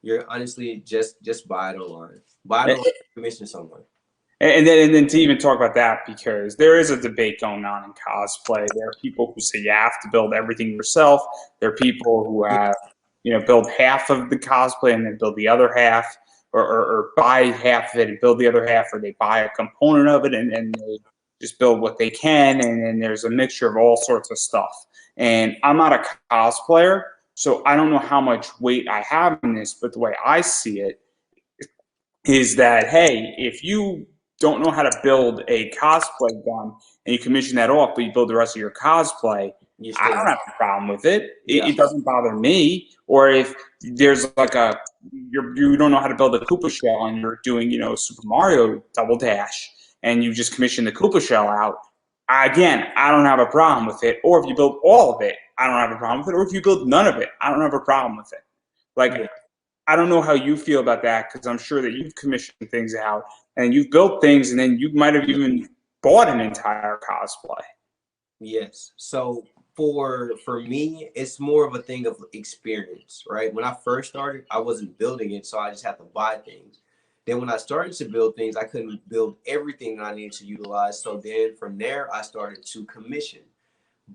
Speaker 2: you're honestly just buy it online. Buy it online, commission someone.
Speaker 1: And then to even talk about that, because there is a debate going on in cosplay. There are people who say you have to build everything yourself. There are people who have, build half of the cosplay and then build the other half, or buy half of it and build the other half, or they buy a component of it and they just build what they can. And then there's a mixture of all sorts of stuff. And I'm not a cosplayer, so I don't know how much weight I have in this, but the way I see it is that, hey, if you don't know how to build a cosplay gun and you commission that off, but you build the rest of your cosplay, I don't have a problem with it. It doesn't bother me. Or if there's like you don't know how to build a Koopa shell and you're doing, Super Mario Double Dash and you just commission the Koopa shell out, again, I don't have a problem with it. Or if you build all of it, I don't have a problem with it. Or if you build none of it, I don't have a problem with it. Like, I don't know how you feel about that because I'm sure that you've commissioned things out and you've built things and then you might have even bought an entire cosplay.
Speaker 2: Yes. So for me, it's more of a thing of experience, right? When I first started, I wasn't building it, so I just had to buy things. Then when I started to build things, I couldn't build everything that I needed to utilize. So then from there, I started to commission.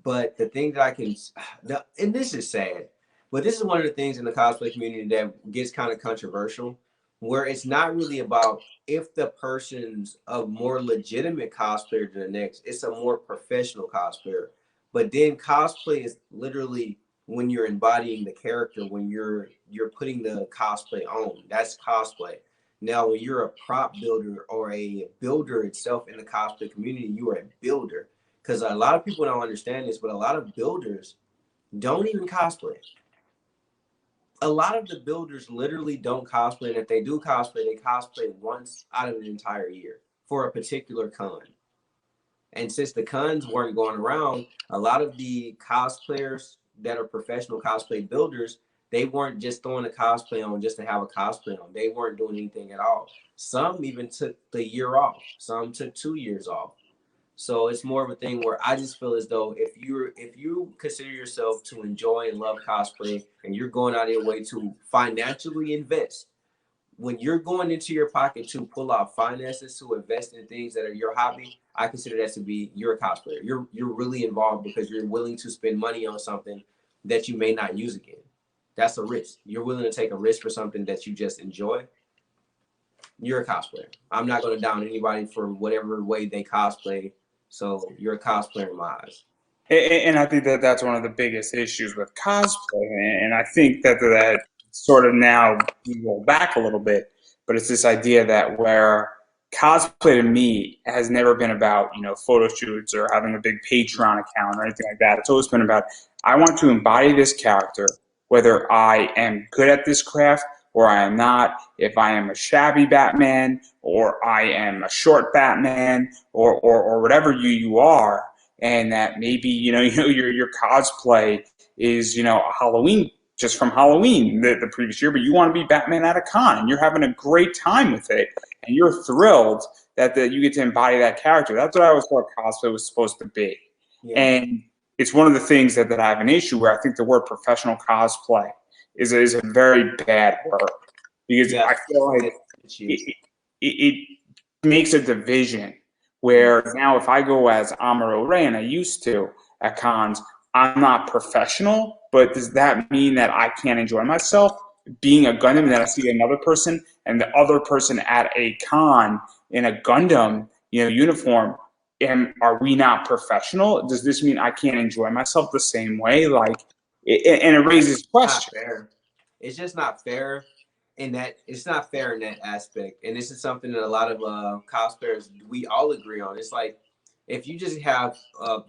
Speaker 2: But the thing that and this is sad, but this is one of the things in the cosplay community that gets kind of controversial, where it's not really about if the person's a more legitimate cosplayer than the next, it's a more professional cosplayer. But then cosplay is literally when you're embodying the character, when you're putting the cosplay on, that's cosplay. Now, when you're a prop builder or a builder itself in the cosplay community, you are a builder. Because a lot of people don't understand this, but a lot of builders don't even cosplay. A lot of the builders literally don't cosplay, and if they do cosplay, they cosplay once out of an entire year for a particular con. And since the cons weren't going around, a lot of the cosplayers that are professional cosplay builders, they weren't just throwing a cosplay on just to have a cosplay on. They weren't doing anything at all. Some even took the year off. Some took 2 years off. So it's more of a thing where I just feel as though if you consider yourself to enjoy and love cosplay and you're going out of your way to financially invest, when you're going into your pocket to pull out finances to invest in things that are your hobby, I consider that to be you're a cosplayer. You're really involved because you're willing to spend money on something that you may not use again. That's a risk. You're willing to take a risk for something that you just enjoy. You're a cosplayer. I'm not going to down anybody for whatever way they cosplay. So you're a cosplayer in my eyes.
Speaker 1: And I think that that's one of the biggest issues with cosplay. And I think that sort of now we roll back a little bit, but it's this idea that where cosplay to me has never been about, photo shoots or having a big Patreon account or anything like that. It's always been about, I want to embody this character, whether I am good at this craft or I am not, if I am a shabby Batman or I am a short Batman or whatever you are, and that maybe your cosplay is a Halloween just from Halloween the previous year, but you want to be Batman at a con and you're having a great time with it and you're thrilled that you get to embody that character. That's what I always thought cosplay was supposed to be. Yeah. And it's one of the things that I have an issue where I think the word professional cosplay is a very bad word because I feel like it makes a division where now if I go as Amuro Ray, and I used to at cons, I'm not professional, but does that mean that I can't enjoy myself being a Gundam and then I see another person and the other person at a con in a Gundam uniform, and are we not professional? Does this mean I can't enjoy myself the same way? And it raises questions.
Speaker 2: It's just not fair. It's not fair in that aspect, and this is something that a lot of cosplayers we all agree on. It's like if you just have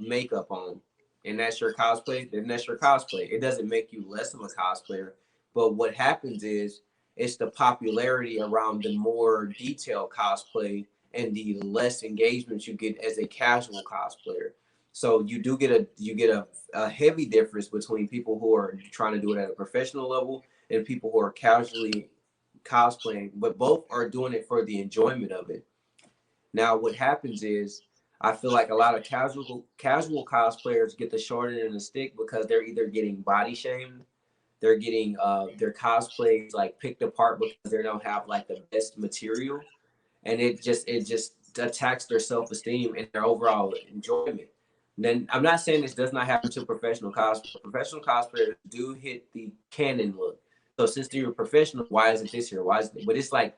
Speaker 2: makeup on and that's your cosplay, then that's your cosplay. It doesn't make you less of a cosplayer. But what happens is It's the popularity around the more detailed cosplay and the less engagement you get as a casual cosplayer. So you get a heavy difference between people who are trying to do it at a professional level and people who are casually cosplaying, but both are doing it for the enjoyment of it. Now, what happens is, I feel like a lot of casual cosplayers get the short end of the stick because they're either getting body shamed, they're getting their cosplays like picked apart because they don't have like the best material, and it just attacks their self esteem and their overall enjoyment. Then I'm not saying this does not happen to professional cosplayers. Professional cosplayers do hit the canon look. So since they're professional, why is it this here? Why is it? But it's like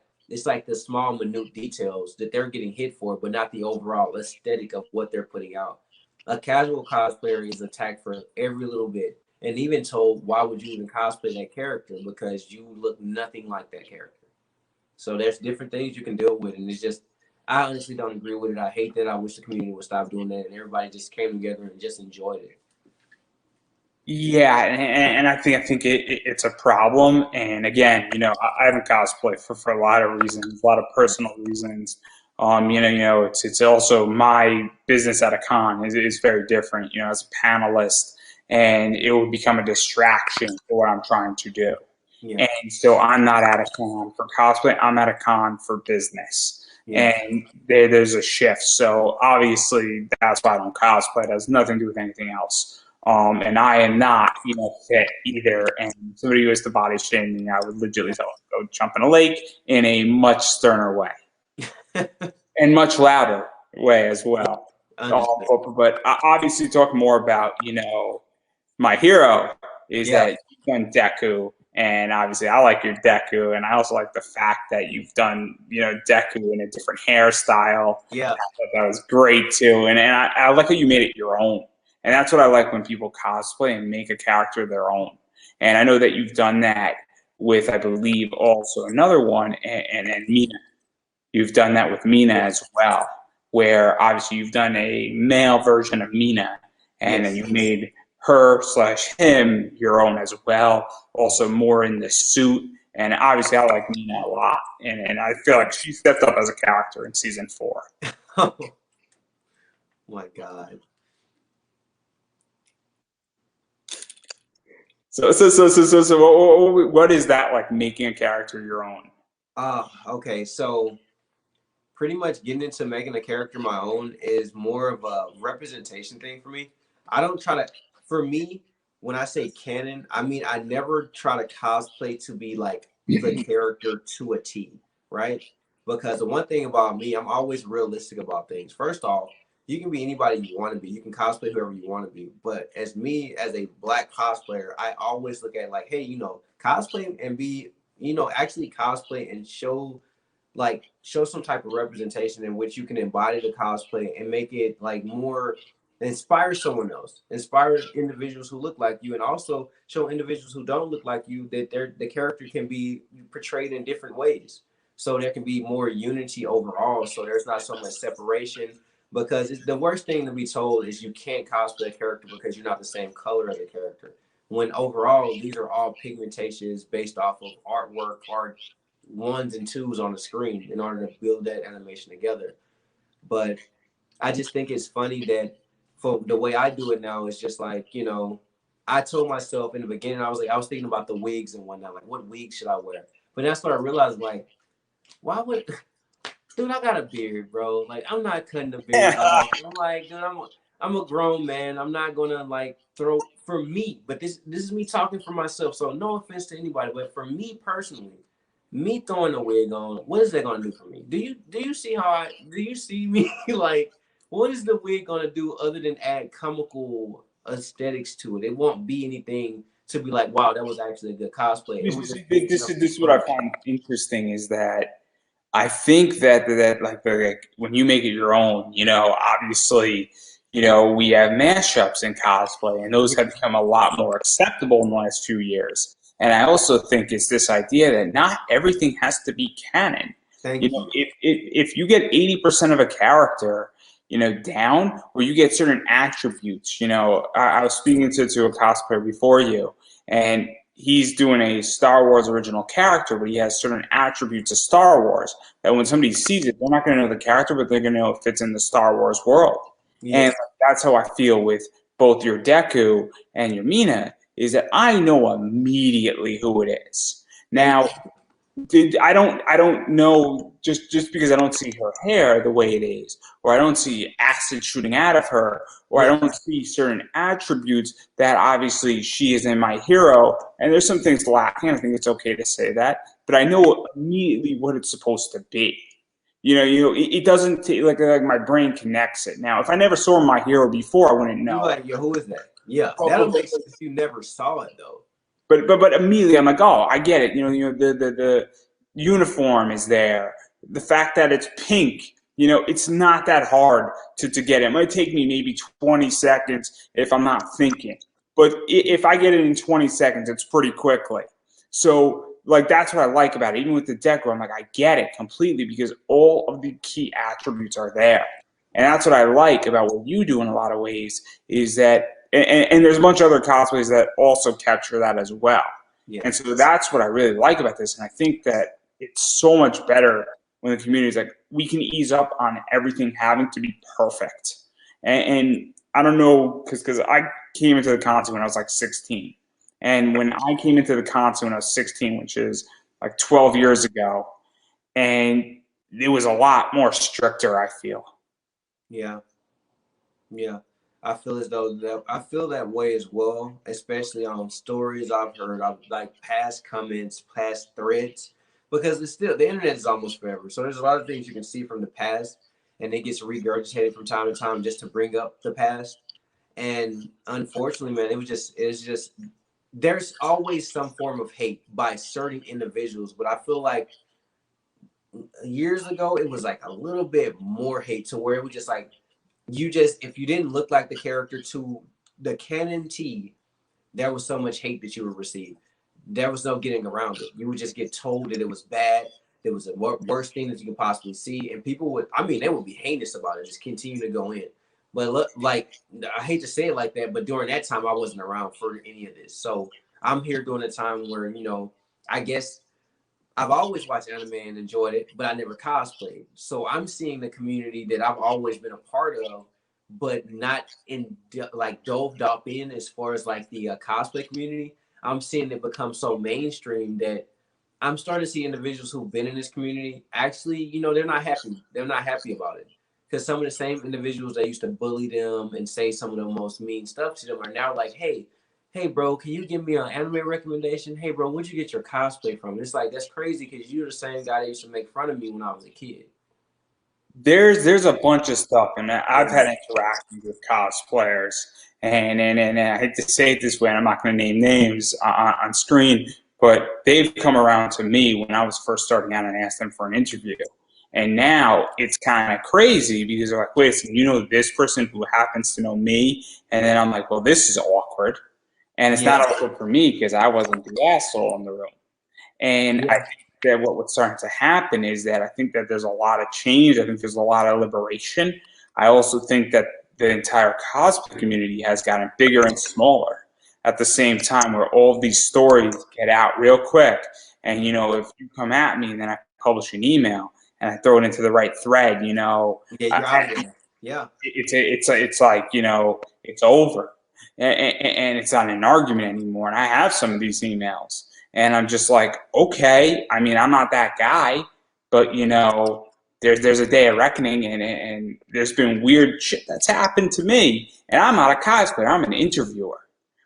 Speaker 2: the small minute details that they're getting hit for, but not the overall aesthetic of what they're putting out. A casual cosplayer is attacked for every little bit, and even told, why would you even cosplay that character? Because you look nothing like that character. So there's different things you can deal with, and it's just, I honestly don't agree with it. I hate that. I wish the community would stop doing that, and everybody just came together and just enjoyed it.
Speaker 1: Yeah, and I think it's a problem. And again, I haven't cosplayed for a lot of reasons, a lot of personal reasons. It's also my business at a con is very different. As a panelist, and it would become a distraction for what I'm trying to do.
Speaker 2: Yeah,
Speaker 1: And so I'm not at a con for cosplay. I'm at a con for business.
Speaker 2: yeah,
Speaker 1: And there's a shift. So obviously that's why I don't cosplay. It has nothing to do with anything else. And I am not, fit either. And somebody who is to body shame me, I would legitimately tell them, go jump in a lake in a much sterner way and much louder way as well.
Speaker 2: understood.
Speaker 1: But obviously, talk more about, my hero is
Speaker 2: Yeah,
Speaker 1: that you've done Deku, and obviously I like your Deku, and I also like the fact that you've done, Deku in a different hairstyle.
Speaker 2: yeah,
Speaker 1: I thought that was great too, and I like how you made it your own, and that's what I like when people cosplay and make a character their own. And I know that you've done that with, I believe, also another one, and Mina. You've done that with Mina
Speaker 2: yeah.
Speaker 1: as well, where obviously you've done a male version of Mina, and then
Speaker 2: Yes.
Speaker 1: you made her slash him your own as well, also more in the suit. And obviously, I like Mina a lot, and I feel like she stepped up as a character in season 4.
Speaker 2: Oh my God.
Speaker 1: So what is that like, making a character your own?
Speaker 2: Okay. So pretty much getting into making a character my own is more of a representation thing for me. I don't try to, for me, when I say canon, I mean, I never try to cosplay to be like the character to a T, right? Because the one thing about me, I'm always realistic about things. First off, you can be anybody you want to be. You can cosplay whoever you want to be. But as me, as a black cosplayer, I always look at like, hey, cosplay and be, actually cosplay and show some type of representation in which you can embody the cosplay and make it like more inspire someone else, inspire individuals who look like you, and also show individuals who don't look like you that the character can be portrayed in different ways. So there can be more unity overall. So there's not so much separation, because the worst thing to be told is you can't cosplay a character because you're not the same color as the character. When overall these are all pigmentations based off of artwork, art ones and twos on the screen in order to build that animation together. But I just think it's funny that for the way I do it now, it's just like, I told myself in the beginning, I was thinking about the wigs and whatnot, like what wig should I wear? But that's what I realized, like, why would dude, I got a beard, bro. Like, I'm not cutting the beard off. I'm like, dude, I'm a grown man. I'm not gonna like throw for me, but this is me talking for myself. So no offense to anybody, but for me personally, me throwing a wig on, what is that gonna do for me? Do you see how do you see me like what is the wig gonna do other than add comical aesthetics to it? It won't be anything to be like, wow, that was actually a good cosplay. It was just
Speaker 1: This is what I find interesting is that I think that like when you make it your own, obviously, we have mashups in cosplay, and those have become a lot more acceptable in the last few years. And I also think it's this idea that not everything has to be canon.
Speaker 2: thank you.
Speaker 1: If you get 80% of a character, down, or you get certain attributes, I was speaking to a cosplayer before you, and he's doing a Star Wars original character, but he has certain attributes of Star Wars that when somebody sees it, they're not going to know the character, but they're going to know it fits in the Star Wars world.
Speaker 2: Yeah.
Speaker 1: And that's how I feel with both your Deku and your Mina, is that I know immediately who it is. Now, I don't know just because I don't see her hair the way it is, or I don't see acid shooting out of her, or I
Speaker 2: Yeah.
Speaker 1: don't see certain attributes that obviously she is in my hero. And there's some things lacking. I think it's okay to say that, but I know immediately what it's supposed to be. It doesn't like my brain connects it. Now, if I never saw my hero before, I wouldn't
Speaker 2: You
Speaker 1: know.
Speaker 2: like, yo, who is that? Yeah, that'll
Speaker 1: But,
Speaker 2: make sense if you never saw it though.
Speaker 1: but immediately I'm like, oh, I get it. The uniform is there. The fact that it's pink, it's not that hard to get it. It might take me maybe 20 seconds if I'm not thinking. But if I get it in 20 seconds, it's pretty quickly. So, like, that's what I like about it. Even with the Deco, I'm like, I get it completely because all of the key attributes are there. And that's what I like about what you do in a lot of ways is that, and there's a bunch of other cosplays that also capture that as well.
Speaker 2: Yeah.
Speaker 1: And so that's what I really like about this. And I think that it's so much better when the community is like, we can ease up on everything having to be perfect. And I don't know, because I came into the concert when I was like 16. And when I came into the concert when I was 16, which is like 12 years ago, and it was a lot more stricter, I feel.
Speaker 2: Yeah. Yeah. I feel as though I feel that way as well, especially on stories I've heard of like past comments, past threads, because it's still the internet is almost forever. So there's a lot of things you can see from the past and it gets regurgitated from time to time just to bring up the past. And unfortunately, man, it's just there's always some form of hate by certain individuals, but I feel like years ago it was like a little bit more hate to where it was just like if you didn't look like the character to the canon T, there was so much hate that you would receive. There was no getting around it. You would just get told that it was bad. It was the worst thing that you could possibly see, and people would, I mean, they would be heinous about it, just continue to go in. But look, like I hate to say it like that, but during that time, I wasn't around for any of this. So I'm here during a time where I guess I've always watched anime and enjoyed it, but I never cosplayed. So I'm seeing the community that I've always been a part of, but not like dove up in as far as like the cosplay community. I'm seeing it become so mainstream that I'm starting to see individuals who've been in this community actually, they're not happy. They're not happy about it because some of the same individuals that used to bully them and say some of the most mean stuff to them are now like, hey, bro, can you give me an anime recommendation? Hey, bro, where'd you get your cosplay from? It's like, that's crazy because you're the same guy that used to make fun of me when I was a kid.
Speaker 1: There's a bunch of stuff, and I've had interactions with cosplayers, and I hate to say it this way, and I'm not going to name names on screen, but they've come around to me when I was first starting out and asked them for an interview. And now it's kind of crazy because they're like, wait, this person who happens to know me, and then I'm like, well, this is awkward. And it's not awkward for me because I wasn't the asshole in the room. And I think that what's starting to happen is that I think that there's a lot of change. I think there's a lot of liberation. I also think that the entire cosplay community has gotten bigger and smaller at the same time, where all these stories get out real quick. And if you come at me and then I publish an email and I throw it into the right thread,
Speaker 2: Yeah, you're out there. Yeah.
Speaker 1: it's like it's over, and it's not an argument anymore. And I have some of these emails, and I'm just like, okay. I mean, I'm not that guy, but there's a day of reckoning, and there's been weird shit that's happened to me, and I'm not a cosplayer. I'm an interviewer,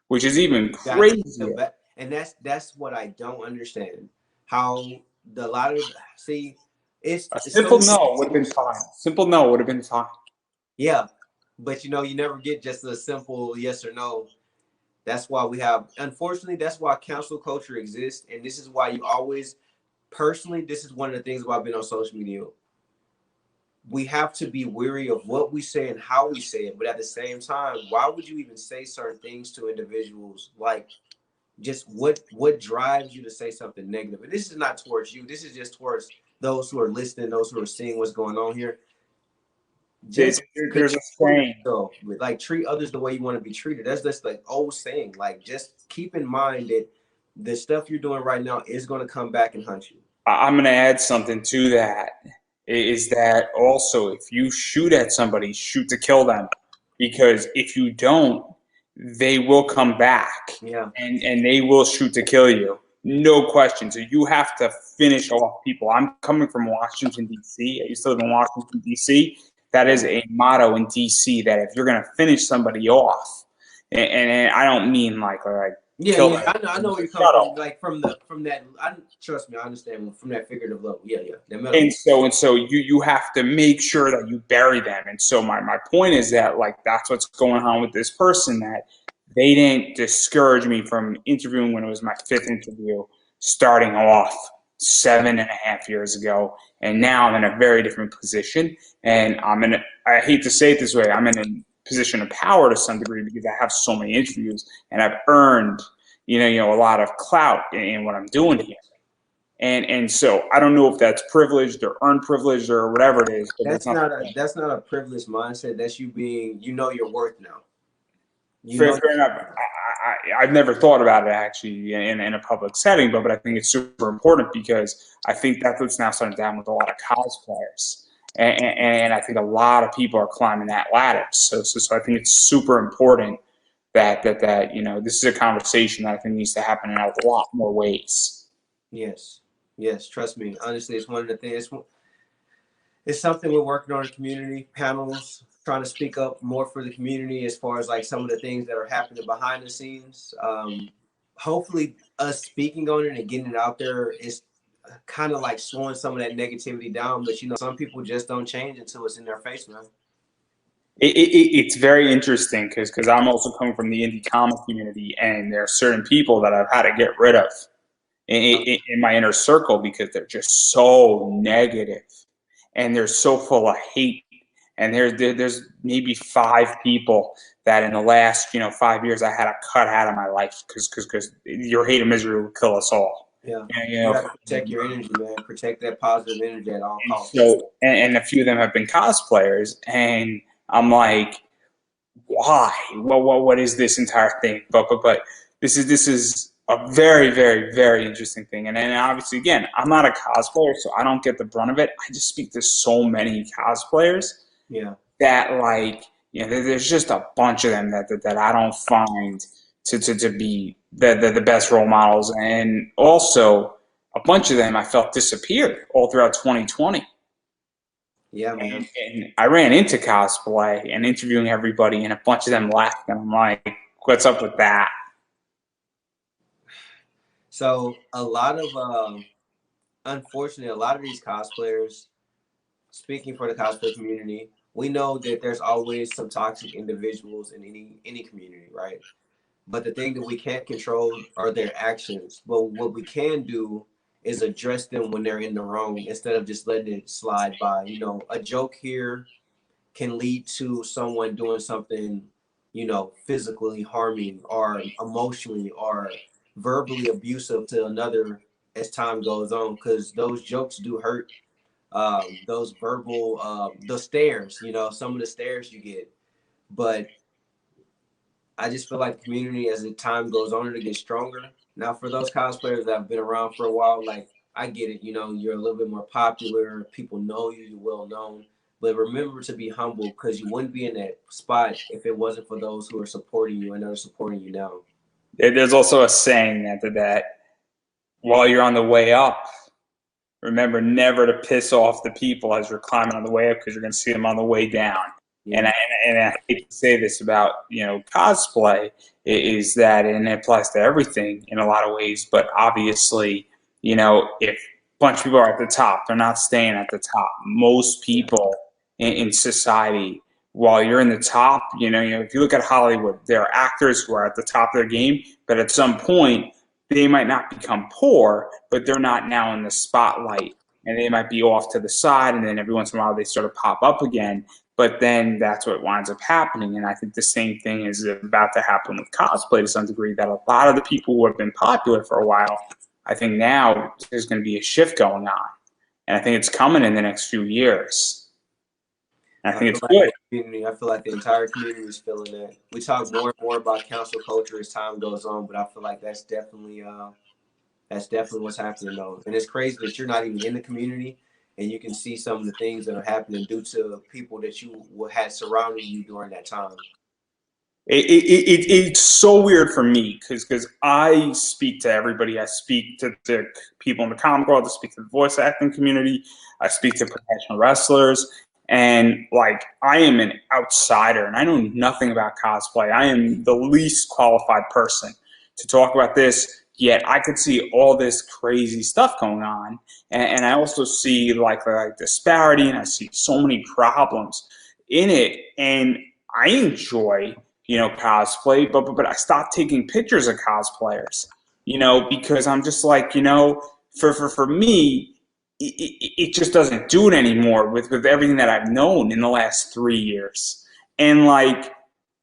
Speaker 1: which is even crazier.
Speaker 2: And that's what I don't understand. How the lot of see,
Speaker 1: A
Speaker 2: it's so
Speaker 1: simple no would have been fine. Simple no would have been fine.
Speaker 2: yeah, but you never get just a simple yes or no. That's why unfortunately, that's why cancel culture exists, and this is why you always, personally, this is one of the things why I've been on social media. We have to be wary of what we say and how we say it, but at the same time, why would you even say certain things to individuals? Like, just what drives you to say something negative? And this is not towards you. This is just towards those who are listening, those who are seeing what's going on here. Just
Speaker 1: There's a saying.
Speaker 2: Like treat others the way you want to be treated. That's just like old saying. Like just keep in mind that the stuff you're doing right now is going to come back and hunt you.
Speaker 1: I'm going to add something to that. Is that also, if you shoot at somebody, shoot to kill them, because if you don't, they will come back,
Speaker 2: Yeah.
Speaker 1: and they will shoot to kill you, no question. So you have to finish off people. I'm coming from Washington D.C. I used to live in Washington D.C. That is a motto in D.C. that if you're going to finish somebody off, and I don't mean like
Speaker 2: Yeah,
Speaker 1: kill
Speaker 2: yeah,
Speaker 1: them,
Speaker 2: I know where you're coming
Speaker 1: shuttle.
Speaker 2: from. Like from that, trust me, I understand from that figurative level. Yeah, yeah, that
Speaker 1: And
Speaker 2: metaphor.
Speaker 1: so you have to make sure that you bury them. And so my point is that, like, that's what's going on with this person, that they didn't discourage me from interviewing when it was my fifth interview, starting off 7.5 years ago. And now I'm in a very different position. And I hate to say it this way, I'm in a position of power to some degree because I have so many interviews and I've earned, a lot of clout in what I'm doing here. And so I don't know if that's privileged or unprivileged or whatever it is, but that's
Speaker 2: That's
Speaker 1: not
Speaker 2: not
Speaker 1: the
Speaker 2: a
Speaker 1: point.
Speaker 2: that's not a privileged mindset. That's you being, you know, your worth now. You
Speaker 1: Fair,
Speaker 2: know.
Speaker 1: fair enough. I've never thought about it actually in a public setting, but I think it's super important because I think that's what's now starting to happen with a lot of cosplayers. And I think a lot of people are climbing that ladder. So I think it's super important that this is a conversation that I think needs to happen in a lot more ways.
Speaker 2: Yes, yes. Trust me. Honestly, it's one of the things. It's something we're working on in community panels, trying to speak up more for the community as far as like some of the things that are happening behind the scenes. Hopefully, us speaking on it and getting it out there is kind of like slowing some of that negativity down. But you know, some people just don't change until it's in their face, man.
Speaker 1: It's very interesting because I'm also coming from the indie comic community, and there are certain people that I've had to get rid of in my inner circle because they're just so negative and they're so full of hate. And there's maybe 5 people that in the last 5 years I had to cut out of my life because your hate and misery will kill us all.
Speaker 2: Yeah,
Speaker 1: And,
Speaker 2: you got to protect your energy, man. Protect that positive energy at all
Speaker 1: and
Speaker 2: costs.
Speaker 1: so and a few of them have been cosplayers, and I'm like, why? Well, what is this entire thing? But this is a very, very, very interesting thing. And then obviously, again, I'm not a cosplayer, so I don't get the brunt of it. I just speak to so many cosplayers
Speaker 2: Yeah.
Speaker 1: that, like, there's just a bunch of them that I don't find to be the best role models, and also a bunch of them I felt disappeared all throughout 2020.
Speaker 2: Yeah, man.
Speaker 1: And I ran into cosplay and interviewing everybody, and a bunch of them left. And I'm like, what's up with that?
Speaker 2: So a lot of, unfortunately, a lot of these cosplayers, speaking for the cosplay community, we know that there's always some toxic individuals in any community, right? But the thing that we can't control are their actions. But what we can do is address them when they're in the wrong instead of just letting it slide by. You know, a joke here can lead to someone doing something, you know, physically harming or emotionally or verbally abusive to another as time goes on, because those jokes do hurt. Those verbal, the stares, you know, some of the stares you get. But I just feel like the community, as the time goes on, it gets stronger. Now, for those cosplayers that have been around for a while, like, I get it. You know, you're a little bit more popular. People know you. You're well known. But remember to be humble, because you wouldn't be in that spot if it wasn't for those who are supporting you and are supporting you now.
Speaker 1: There's also a saying that while you're on the way up, remember never to piss off the people as you're climbing on the way up, because you're going to see them on the way down. And
Speaker 2: Yeah.
Speaker 1: I hate to say this about cosplay, is that, and it applies to everything in a lot of ways, but obviously, if a bunch of people are at the top, they're not staying at the top. Most people in society, while you're in the top, if you look at Hollywood, there are actors who are at the top of their game, but at some point they might not become poor, but they're not now in the spotlight, and they might be off to the side, and then every once in a while they sort of pop up again. But then that's what winds up happening. And I think the same thing is about to happen with cosplay to some degree, that a lot of the people who have been popular for a while, I think now there's going to be a shift going on. And I think it's coming in the next few years. And I
Speaker 2: I
Speaker 1: think
Speaker 2: feel
Speaker 1: it's
Speaker 2: like
Speaker 1: good.
Speaker 2: the community, I feel like the entire community is feeling that. We talk more and more about cancel culture as time goes on, but I feel like that's definitely what's happening though. And it's crazy that you're not even in the community and you can see some of the things that are happening due to people that you had surrounding you during that time.
Speaker 1: It's so weird for me because I speak to everybody. I speak to people in the comic world. I speak to the voice acting community. I speak to professional wrestlers. And like, I am an outsider and I know nothing about cosplay. I am the least qualified person to talk about this. Yet I could see all this crazy stuff going on. And I also see like disparity and I see so many problems in it. And I enjoy cosplay, but I stopped taking pictures of cosplayers, because I'm just like, for me, it just doesn't do it anymore with everything that I've known in the last 3 years. And like,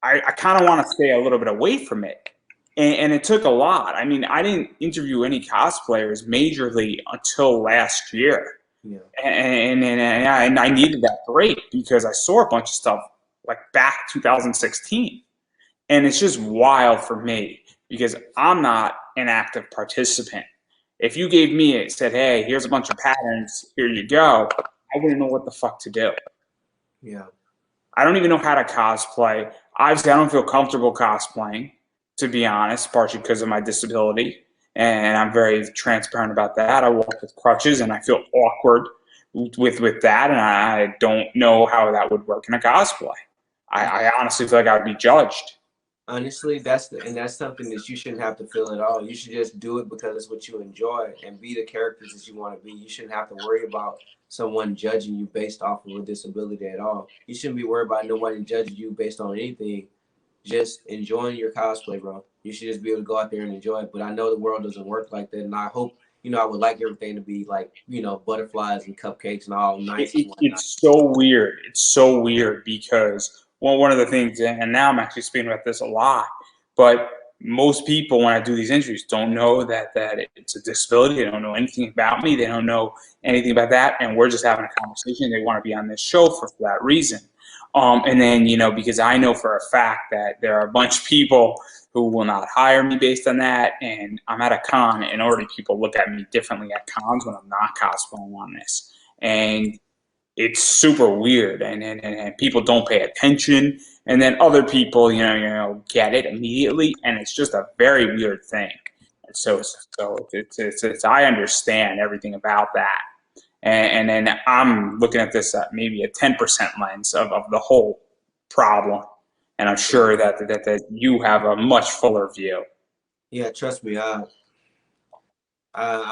Speaker 1: I kind of want to stay a little bit away from it. And it took a lot. I mean, I didn't interview any cosplayers majorly until last year.
Speaker 2: Yeah.
Speaker 1: And I needed that break because I saw a bunch of stuff like back 2016. And it's just wild for me because I'm not an active participant. If you gave me it, said, hey, here's a bunch of patterns, here you go, I wouldn't know what the fuck to do.
Speaker 2: Yeah.
Speaker 1: I don't even know how to cosplay. Obviously, I don't feel comfortable cosplaying, to be honest, partially because of my disability. And I'm very transparent about that. I walk with crutches and I feel awkward with that. And I don't know how that would work in a cosplay. I honestly feel like I would be judged.
Speaker 2: Honestly, that's something that you shouldn't have to feel at all. You should just do it because it's what you enjoy and be the characters that you want to be. You shouldn't have to worry about someone judging you based off of a disability at all. You shouldn't be worried about nobody judging you based on anything. Just enjoying your cosplay, bro. You should just be able to go out there and enjoy it. But I know the world doesn't work like that, and I hope I would like everything to be like butterflies and cupcakes and all nice and whatnot.
Speaker 1: It's so weird. It's so weird because one of the things, and now I'm actually speaking about this a lot, but most people when I do these interviews don't know that it's a disability. They don't know anything about me. They don't know anything about that, and we're just having a conversation. They want to be on this show for that reason. And then because I know for a fact that there are a bunch of people who will not hire me based on that, and I'm at a con, and already people look at me differently at cons when I'm not cosplaying on this. And it's super weird, and people don't pay attention, and then other people get it immediately, and it's just a very weird thing. And so it's I understand everything about that, and then I'm looking at this at maybe a 10% lens of the whole problem, and I'm sure that you have a much fuller view.
Speaker 2: Yeah, trust me, I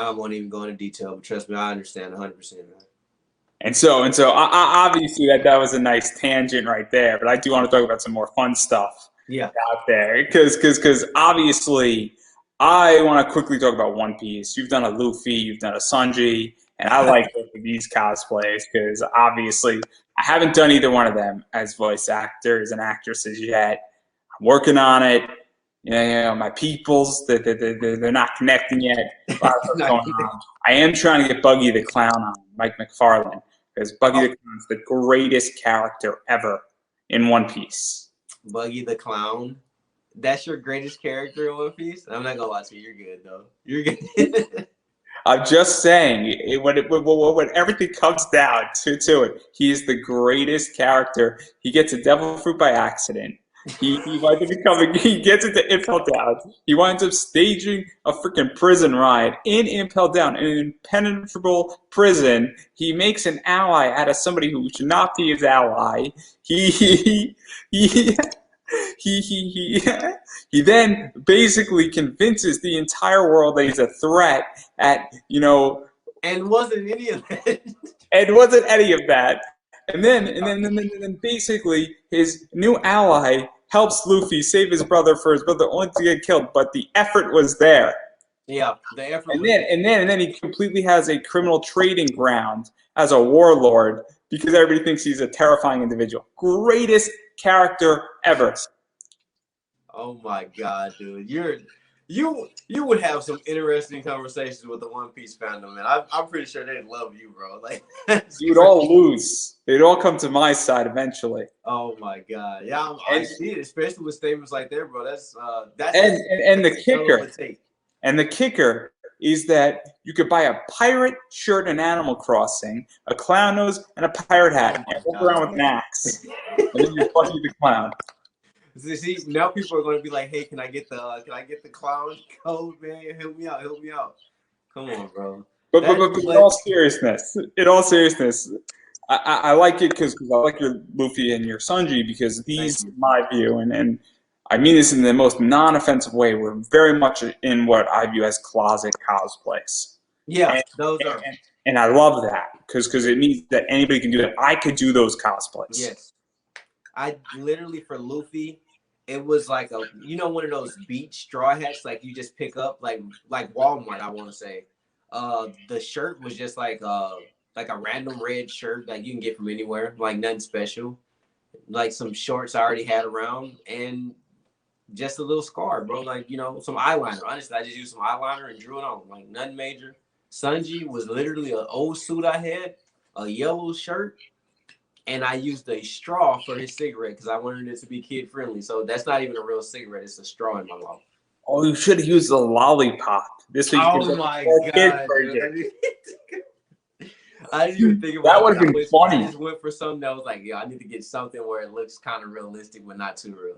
Speaker 2: won't even go into detail, but trust me, I understand 100%, man.
Speaker 1: And so obviously that was a nice tangent right there, but I do want to talk about some more fun stuff
Speaker 2: Yeah.
Speaker 1: out there because obviously I want to quickly talk about One Piece. You've done a Luffy, you've done a Sanji, and I like both of these cosplays because obviously I haven't done either one of them as voice actors and actresses yet. I'm working on it. My peoples, they're not connecting yet. A lot of stuff's going on. I am trying to get Buggy the Clown on, Mike McFarlane, because Buggy the Clown is the greatest character ever in One Piece.
Speaker 2: Buggy the Clown. That's your greatest character in One Piece? I'm not gonna lie to you. You're good though. You're good.
Speaker 1: I'm just saying, when everything comes down to it, he is the greatest character. He gets a devil fruit by accident. He winds up becoming, he gets into Impel Down. He winds up staging a freaking prison riot in Impel Down, in an impenetrable prison. He makes an ally out of somebody who should not be his ally. He he he he then basically convinces the entire world that he's a threat at
Speaker 2: And wasn't any of that.
Speaker 1: and wasn't any of that. And then basically his new ally helps Luffy save his brother for his brother only to get killed, but the effort was there.
Speaker 2: Yeah, the effort
Speaker 1: And
Speaker 2: was
Speaker 1: then he completely has a criminal trading ground as a warlord because everybody thinks he's a terrifying individual. Greatest character ever.
Speaker 2: Oh my god, dude. you would have some interesting conversations with the One Piece fandom, man. I'm pretty sure they'd love you, bro. Like that's
Speaker 1: You would
Speaker 2: crazy.
Speaker 1: all lose. They'd all come to my side eventually.
Speaker 2: Oh my god, yeah, I
Speaker 1: And
Speaker 2: see it, especially with statements like that, bro. That's
Speaker 1: and
Speaker 2: a
Speaker 1: and the
Speaker 2: hell of
Speaker 1: kicker,
Speaker 2: a take.
Speaker 1: and the kicker is that you could buy a pirate shirt in Animal Crossing, a clown nose, and a pirate hat,
Speaker 2: Oh
Speaker 1: and
Speaker 2: my
Speaker 1: walk
Speaker 2: god.
Speaker 1: around with an axe, and then you're Bucky the Clown.
Speaker 2: See, now people are going to be like, "Hey, can I get the clown code, man? Help me out." Come on, bro.
Speaker 1: But
Speaker 2: But
Speaker 1: in all seriousness, I like it because I like your Luffy and your Sanji because
Speaker 2: thank
Speaker 1: these,
Speaker 2: you.
Speaker 1: in my view, and I mean this in the most non-offensive way, were very much in what I view as closet cosplays.
Speaker 2: Yeah,
Speaker 1: And,
Speaker 2: those are
Speaker 1: and I love that because it means that anybody can do it. I could do those cosplays.
Speaker 2: yes. I literally for Luffy, it was like a one of those beach straw hats like you just pick up like Walmart. I want to say, the shirt was just like a random red shirt that you can get from anywhere, like nothing special. Like some shorts I already had around and just a little scar, bro. Like some eyeliner. Honestly, I just used some eyeliner and drew it on. Like nothing major. Sanji was literally an old suit I had, a yellow shirt and I used a straw for his cigarette because I wanted it to be kid friendly. So that's not even a real cigarette; it's a straw in my mouth.
Speaker 1: Oh, you should have used a lollipop. This way you could
Speaker 2: Oh
Speaker 1: get
Speaker 2: my
Speaker 1: the kid
Speaker 2: god,
Speaker 1: version.
Speaker 2: dude. I didn't even think
Speaker 1: That
Speaker 2: about
Speaker 1: would have
Speaker 2: that.
Speaker 1: been
Speaker 2: I
Speaker 1: funny.
Speaker 2: just went for something that was like, yeah, I need to get something where it looks kind of realistic but not too real.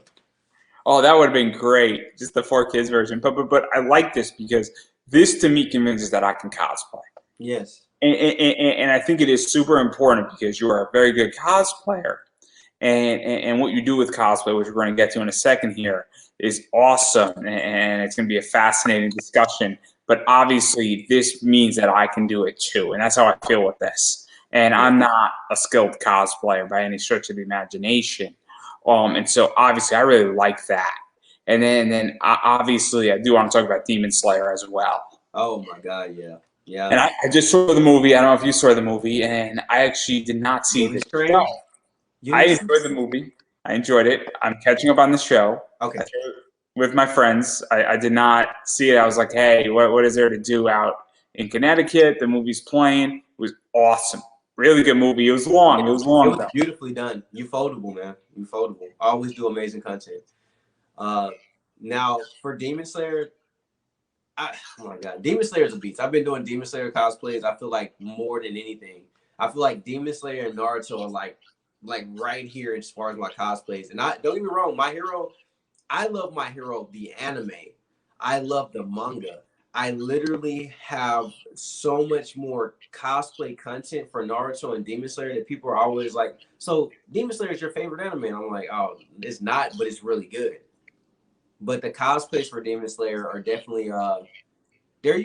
Speaker 1: Oh, that would have been great. Just the 4 kids version. But I like this because this to me convinces that I can cosplay.
Speaker 2: Yes.
Speaker 1: And I think it is super important because you are a very good cosplayer. And what you do with cosplay, which we're going to get to in a second here, is awesome. And it's going to be a fascinating discussion. But obviously, this means that I can do it too. And that's how I feel with this. And
Speaker 2: Yeah.
Speaker 1: I'm not a skilled cosplayer by any stretch of the imagination. And so obviously, I really like that. And then obviously, I do want to talk about Demon Slayer as well.
Speaker 2: Oh my god, yeah.
Speaker 1: And
Speaker 2: Yeah.
Speaker 1: I just saw the movie. I don't know if you saw the movie, and I actually did not see the
Speaker 2: Bully
Speaker 1: show.
Speaker 2: Train. You
Speaker 1: I
Speaker 2: didn't see
Speaker 1: enjoyed the movie. I enjoyed it. I'm catching up on the show. I
Speaker 2: Okay.
Speaker 1: saw it with my friends. I did not see it. I was like, hey, what is there to do out in Connecticut? The movie's playing. It was awesome. Really good movie. It was
Speaker 2: Yeah.
Speaker 1: long. It was
Speaker 2: It
Speaker 1: long,
Speaker 2: was
Speaker 1: though.
Speaker 2: beautifully done. You foldable, man. You foldable. Always do amazing content. Uh now for Demon Slayer, oh my god, Demon Slayer is a beast. I've been doing Demon Slayer cosplays. I feel like more than anything, I feel like Demon Slayer and Naruto are like right here as far as my cosplays. And I don't get me wrong, My Hero, I love My Hero the anime. I love the manga. I literally have so much more cosplay content for Naruto and Demon Slayer that people are always like, "So Demon Slayer is your favorite anime?" And I'm like, "Oh, it's not, but it's really good." But the cosplays for Demon Slayer are definitely they're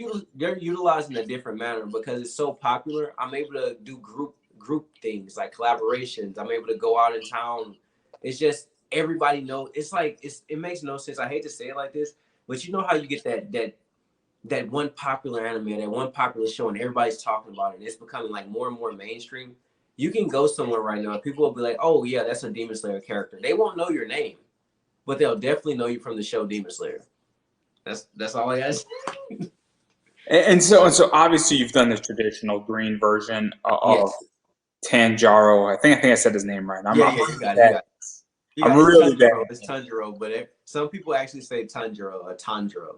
Speaker 2: utilizing a different manner because it's so popular. I'm able to do group things like collaborations. I'm able to go out in town. It's just everybody knows. It's like it makes no sense. I hate to say it like this, but you know how you get that one popular anime, that one popular show, and everybody's talking about it. And it's becoming like more and more mainstream. You can go somewhere right now. People will be like, "Oh yeah, that's a Demon Slayer character." They won't know your name, but they'll definitely know you from the show Demon Slayer. That's all I got.
Speaker 1: And so obviously you've done the traditional green version of
Speaker 2: Yes.
Speaker 1: Tanjaro. I think I said his name right.
Speaker 2: Yeah,
Speaker 1: I'm
Speaker 2: yeah, you
Speaker 1: really
Speaker 2: got it.
Speaker 1: bad. I'm
Speaker 2: It's
Speaker 1: really bad.
Speaker 2: Tanjiro. It's Tanjiro, but some people actually say Tanjiro or Tanjiro.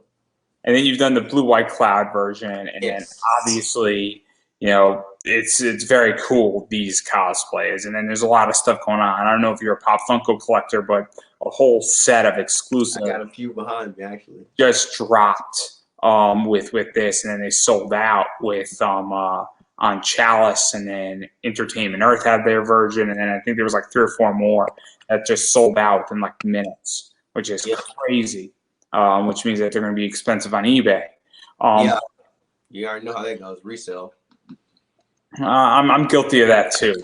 Speaker 1: And then you've done the blue white cloud version, and then
Speaker 2: Yes.
Speaker 1: obviously, it's very cool, these cosplays. And then there's a lot of stuff going on. I don't know if you're a Pop Funko collector, but a whole set of
Speaker 2: I
Speaker 1: exclusive
Speaker 2: got a few behind me actually.
Speaker 1: just dropped with this, and then they sold out with on Chalice, and then Entertainment Earth had their version, and then I think there was like 3 or 4 more that just sold out in like minutes, which is
Speaker 2: Yeah.
Speaker 1: crazy. Which means that they're going to be expensive on eBay.
Speaker 2: Yeah. You already know how that goes. Resale.
Speaker 1: I'm guilty of that too.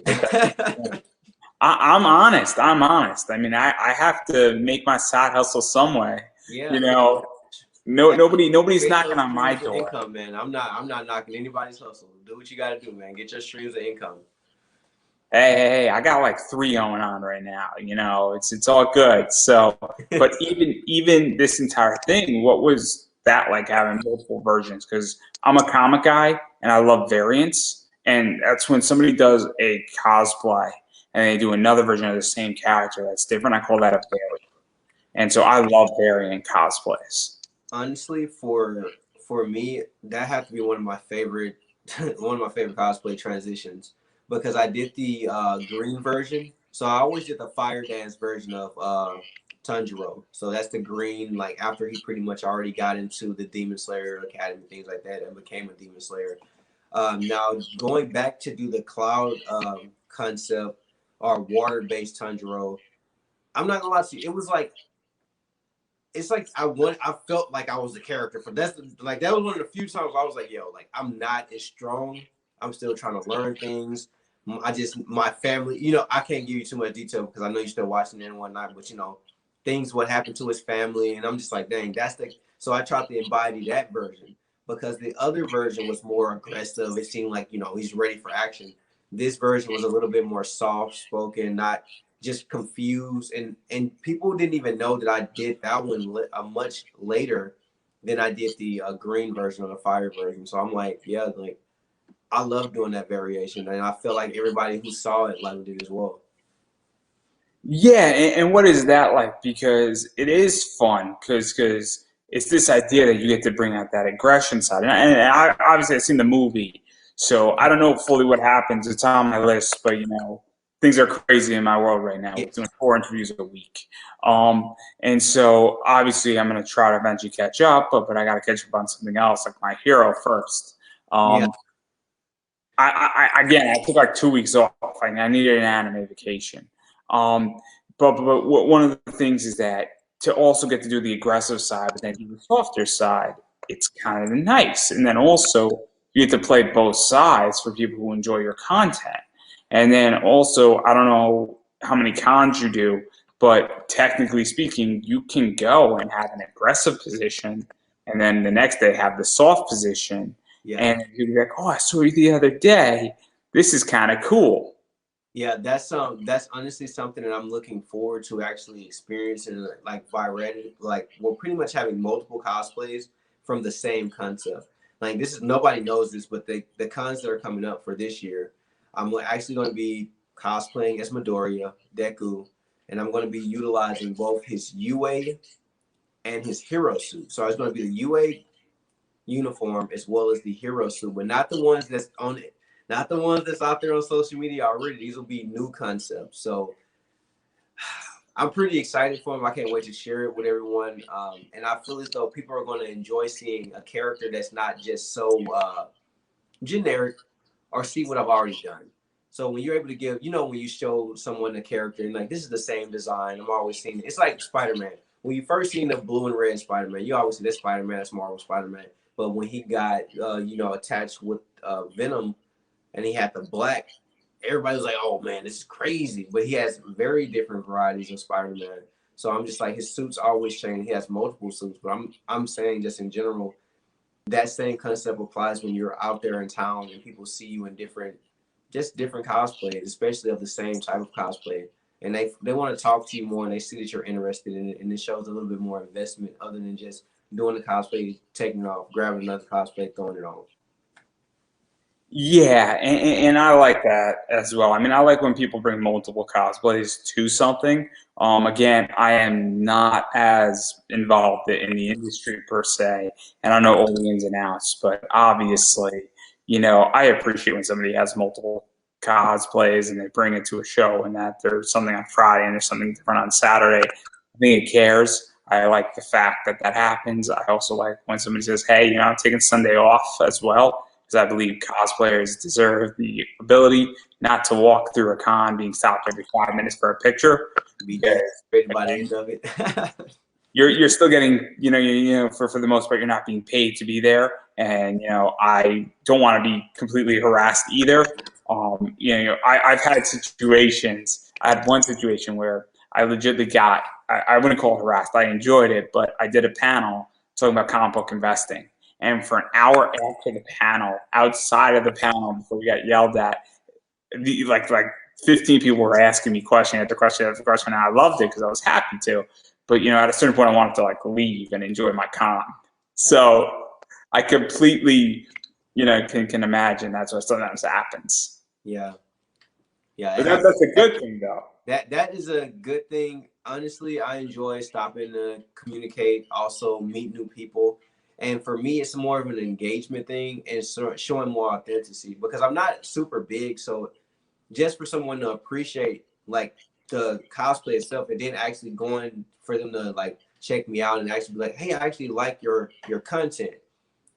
Speaker 1: I'm honest. I'm honest. I mean, I have to make my side hustle some way.
Speaker 2: Yeah.
Speaker 1: You know, nobody's
Speaker 2: Get
Speaker 1: knocking
Speaker 2: those
Speaker 1: on my
Speaker 2: streams of
Speaker 1: door.
Speaker 2: income, man. I'm not knocking anybody's hustle. Do what you got to do, man. Get your streams of income.
Speaker 1: Hey, I got like 3 going on right now. It's all good. So, but even this entire thing, what was that, like having multiple versions, because I'm a comic guy and I love variants. And that's when somebody does a cosplay and they do another version of the same character that's different. I call that a variant. And so I love variant cosplays.
Speaker 2: Honestly, for me, that had to be one of my favorite one of my favorite cosplay transitions, because I did the green version. So I always did the fire dance version of Tanjiro. So that's the green, like after he pretty much already got into the Demon Slayer Academy, things like that, and became a Demon Slayer. Now going back to do the cloud concept or water-based Tanjiro, I'm not gonna lie to you, it was like it's like I felt like I was the character for that's like that was one of the few times I was like, yo, like I'm not as strong. I'm still trying to learn things. I just my family, I can't give you too much detail because I know you're still watching it and whatnot, but things what happened to his family, and I'm just like, dang, that's the so I tried to embody that version because the other version was more aggressive. It seemed like, he's ready for action. This version was a little bit more soft spoken, not just confused, and people didn't even know that I did that one much later than I did the green version or the fire version. So I'm like, yeah, like I love doing that variation, and I feel like everybody who saw it loved it as well.
Speaker 1: Yeah, and what is that like? Because it is fun, because it's this idea that you get to bring out that aggression side. And obviously I've seen the movie, so I don't know fully what happens. It's on my list, but things are crazy in my world right now.
Speaker 2: Yeah,
Speaker 1: We're doing 4 interviews a week, and so obviously I'm gonna try to eventually catch up, but I got to catch up on something else, like my hero first.
Speaker 2: yeah,
Speaker 1: Um, again, I took like 2 weeks off. I needed an anime vacation. Um, but one of the things is that to also get to do the aggressive side, but then do the softer side, it's kind of nice. And then also you get to play both sides for people who enjoy your content. And then also, I don't know how many cons you do, but technically speaking, you can go and have an aggressive position, and then the next day have the soft position,
Speaker 2: yeah.
Speaker 1: and you'd be like, "Oh, I saw you the other day. This is kind of cool."
Speaker 2: Yeah, that's honestly something that I'm looking forward to actually experiencing, like virality. Like we're pretty much having multiple cosplays from the same concept. Like this is nobody knows this, but the cons that are coming up for this year, I'm actually going to be cosplaying as Midoriya, Deku, and I'm going to be utilizing both his UA and his hero suit. So it's going to be the UA uniform as well as the hero suit, but not the ones that's on it, not the ones that's out there on social media already. These will be new concepts. So I'm pretty excited for them. I can't wait to share it with everyone. And I feel as though people are going to enjoy seeing a character that's not just so generic or see what I've already done. So when you're able to give, when you show someone a character and like, this is the same design, I'm always seeing it. It's like Spider-Man. When you first seen the blue and red Spider-Man, you always see this Spider-Man, that's Marvel Spider-Man. But when he got, attached with Venom and he had the black, everybody was like, oh man, this is crazy. But he has very different varieties of Spider-Man. So I'm just like, his suits always change. He has multiple suits, but I'm saying just in general, that same concept applies when you're out there in town and people see you in different cosplays, especially of the same type of cosplay. And they want to talk to you more and they see that you're interested in it. And it shows a little bit more investment other than just doing the cosplay, taking it off, grabbing another cosplay, throwing it on.
Speaker 1: Yeah, and I like that as well. I mean, I like when people bring multiple cosplays to something. Again, I am not as involved in the industry per se, and I know all the ins and outs, but obviously, I appreciate when somebody has multiple cosplays and they bring it to a show, and that there's something on Friday and there's something different on Saturday. I think it cares. I like the fact that that happens. I also like when somebody says, "Hey, I'm taking Sunday off as well," because I believe cosplayers deserve the ability not to walk through a con being stopped every 5 minutes for a picture.
Speaker 2: Be
Speaker 1: Because
Speaker 2: demonstrated by the
Speaker 1: again,
Speaker 2: end of it.
Speaker 1: you're still getting, for the most part, you're not being paid to be there, and I don't want to be completely harassed either. I've had situations. I had one situation where I legitimately got, I wouldn't call it harassed. I enjoyed it, but I did a panel talking about comic book investing. And for an hour after the panel, outside of the panel, before we got yelled at, like 15 people were asking me question after question after question, and I loved it because I was happy to. But at a certain point, I wanted to like leave and enjoy my con. So I completely, can imagine that's what sometimes happens.
Speaker 2: Yeah. Yeah,
Speaker 1: But
Speaker 2: it
Speaker 1: that's
Speaker 2: happens.
Speaker 1: a good thing, though.
Speaker 2: That is a good thing. Honestly, I enjoy stopping to communicate, also meet new people. And for me, it's more of an engagement thing and showing more authenticity because I'm not super big. So just for someone to appreciate like the cosplay itself and then actually going for them to like check me out and actually be like, hey, I actually like your content.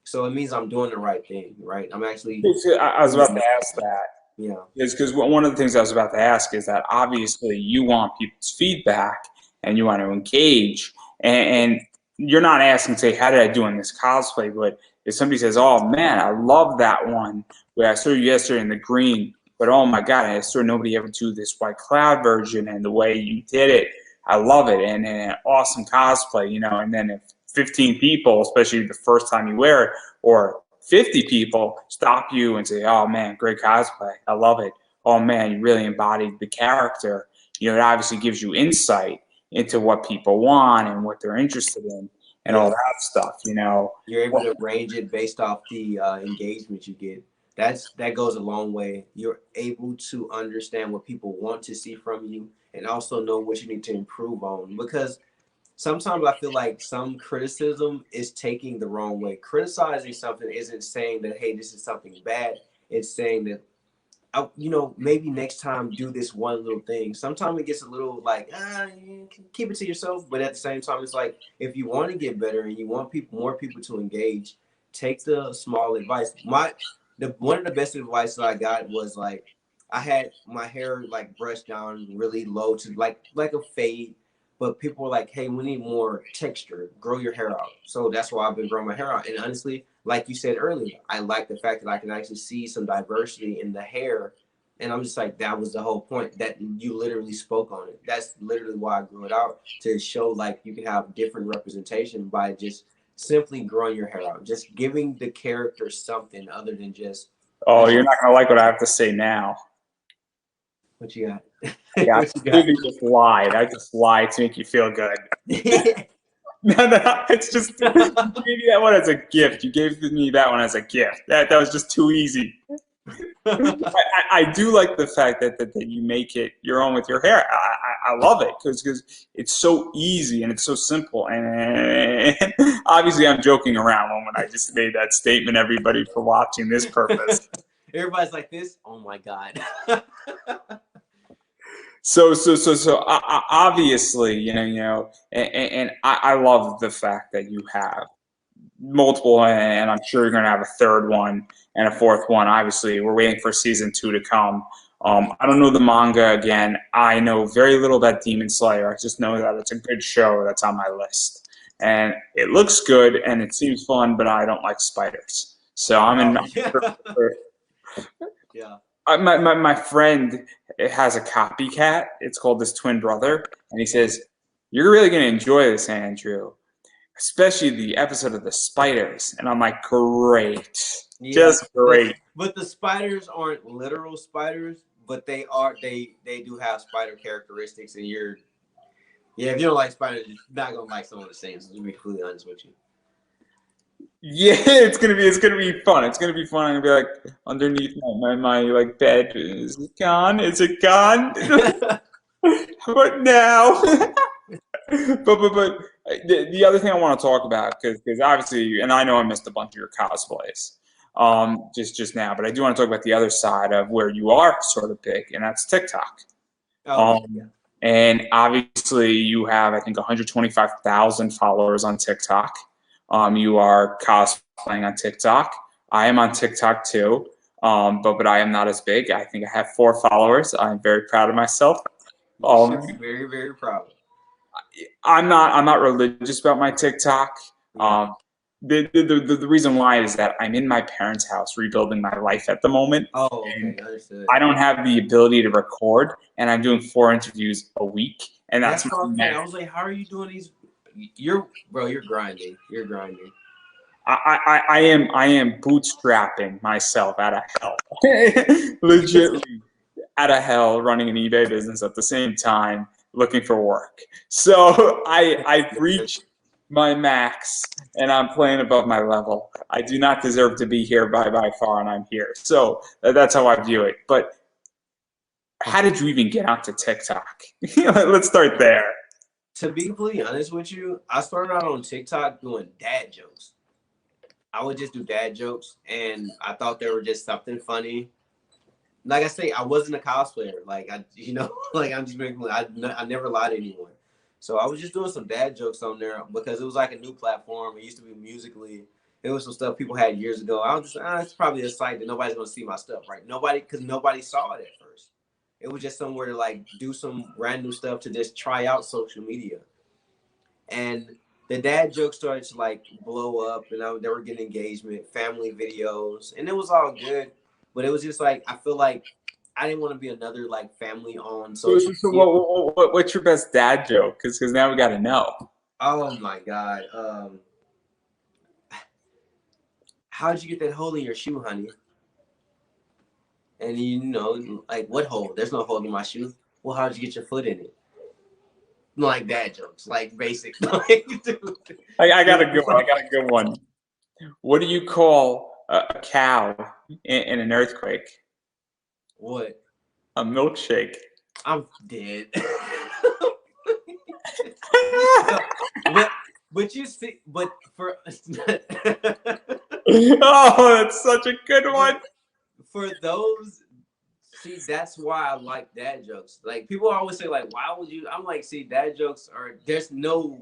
Speaker 2: So it means I'm doing the right thing, right? I'm actually
Speaker 1: I was about to ask that.
Speaker 2: yeah.
Speaker 1: Because one of the things I was about to ask is that obviously you want people's feedback and you want to engage, and you're not asking, say, how did I do in this cosplay? But if somebody says, oh man, I love that one where I saw you yesterday in the green, but oh my God, I saw nobody ever do this white cloud version, and the way you did it, I love it, and an awesome cosplay, and then if 15 people, especially the first time you wear it, or 50 people stop you and say, oh man, great cosplay, I love it. Oh man, you really embodied the character. It obviously gives you insight into what people want and what they're interested in and all
Speaker 2: Yeah.
Speaker 1: that stuff.
Speaker 2: You're able to range it based off the engagement you get. That goes a long way. You're able to understand what people want to see from you and also know what you need to improve on. Because sometimes I feel like some criticism is taking the wrong way. Criticizing something isn't saying that, hey, this is something bad. It's saying that maybe next time do this one little thing. Sometimes it gets a little like, you can keep it to yourself. But at the same time, it's like if you want to get better and you want more people to engage, take the small advice. One of the best advice that I got was like, I had my hair like brushed down really low to like a fade, but people were like, hey, we need more texture. Grow your hair out. So that's why I've been growing my hair out. And honestly, like you said earlier, I like the fact that I can actually see some diversity in the hair. And I'm just like, that was the whole point that you literally spoke on it. That's literally why I grew it out, to show like you can have different representation by just simply growing your hair out, just giving the character something other than just
Speaker 1: Oh, you're not going to like what I have to say now.
Speaker 2: what you got.
Speaker 1: Yeah, I
Speaker 2: What you got.
Speaker 1: completely just lied. I just lied to make you feel good. No, it's just you gave me that one as a gift. You gave me that one as a gift. That was just too easy. I do like the fact that you make it your own with your hair. I love it because it's so easy and it's so simple. And obviously, I'm joking around when I just made that statement. Everybody for watching this purpose.
Speaker 2: Everybody's like this. Oh my God.
Speaker 1: So obviously, and I love the fact that you have multiple, and I'm sure you're going to have a third one and a fourth one. Obviously, we're waiting for season 2 to come. I don't know the manga again. I know very little about Demon Slayer. I just know that it's a good show that's on my list, and it looks good and it seems fun. But I don't like spiders, so I'm in.
Speaker 2: Yeah. Yeah.
Speaker 1: My friend has a copycat. It's called This Twin Brother, and he says, "You're really going to enjoy this, Andrew, especially the episode of the spiders." And I'm like, "Great,
Speaker 2: Yeah,
Speaker 1: just great."
Speaker 2: but the spiders aren't literal spiders, but they do have spider characteristics, and if you don't like spiders, you're not gonna like some of the scenes. To be completely honest with you.
Speaker 1: Yeah, it's gonna be fun. It's gonna be fun. I'm gonna be like underneath my like bed. Is it gone? Is it gone? But now. but the other thing I want to talk about, because obviously, and I know I missed a bunch of your cosplays just now, but I do want to talk about the other side of where you are sort of big, and that's TikTok.
Speaker 2: Oh, yeah.
Speaker 1: And obviously, you have I think 125,000 followers on TikTok. You are cosplaying on TikTok. I am on TikTok too, but I am not as big. I think I have 4 followers. I'm very proud of myself.
Speaker 2: You should be very, very proud.
Speaker 1: I'm not religious about my TikTok.
Speaker 2: Yeah.
Speaker 1: The reason why is that I'm in my parents' house rebuilding my life at the moment.
Speaker 2: Oh,
Speaker 1: And
Speaker 2: okay, understood.
Speaker 1: I don't have the ability to record, and I'm doing 4 interviews a week, and
Speaker 2: That's
Speaker 1: that's
Speaker 2: what I
Speaker 1: my
Speaker 2: was saying. I
Speaker 1: max.
Speaker 2: was like, how are you doing these? You're grinding. You're grinding.
Speaker 1: I am bootstrapping myself out of hell, legitly out of hell, running an eBay business at the same time, looking for work. So I've reached my max, and I'm playing above my level. I do not deserve to be here by far, and I'm here. So that's how I view it. But how did you even get onto TikTok? Let's start there.
Speaker 2: To be completely honest with you, I started out on TikTok doing dad jokes. I would just do dad jokes, and I thought they were just something funny. Like I say, I wasn't a cosplayer. Like like I'm just making. I never lied to anyone. So I was just doing some dad jokes on there because it was like a new platform. It used to be Musically. It was some stuff people had years ago. I was just, it's probably a site that nobody's gonna see my stuff, right? Because nobody saw it at first. It was just somewhere to like do some brand new stuff to just try out social media. And the dad jokes started to like blow up, and they were getting engagement, family videos, and it was all good. But it was just like I feel like I didn't want to be another like family on social
Speaker 1: So
Speaker 2: media.
Speaker 1: what's your best dad joke? Because now we got to know.
Speaker 2: Oh my god, how'd you get that hole in your shoe, honey? And like what hole? There's no hole in my shoe. Well, how'd you get your foot in it? Like dad jokes, like basic. Like, dude,
Speaker 1: I got a good one. I got a good one. What do you call a cow in an earthquake?
Speaker 2: what?
Speaker 1: A milkshake.
Speaker 2: I'm dead. but but you see, but for
Speaker 1: Oh, that's such a good one.
Speaker 2: for those, see, that's why I like dad jokes. Like people always say, like, why would you? I'm like, see, dad jokes are there's not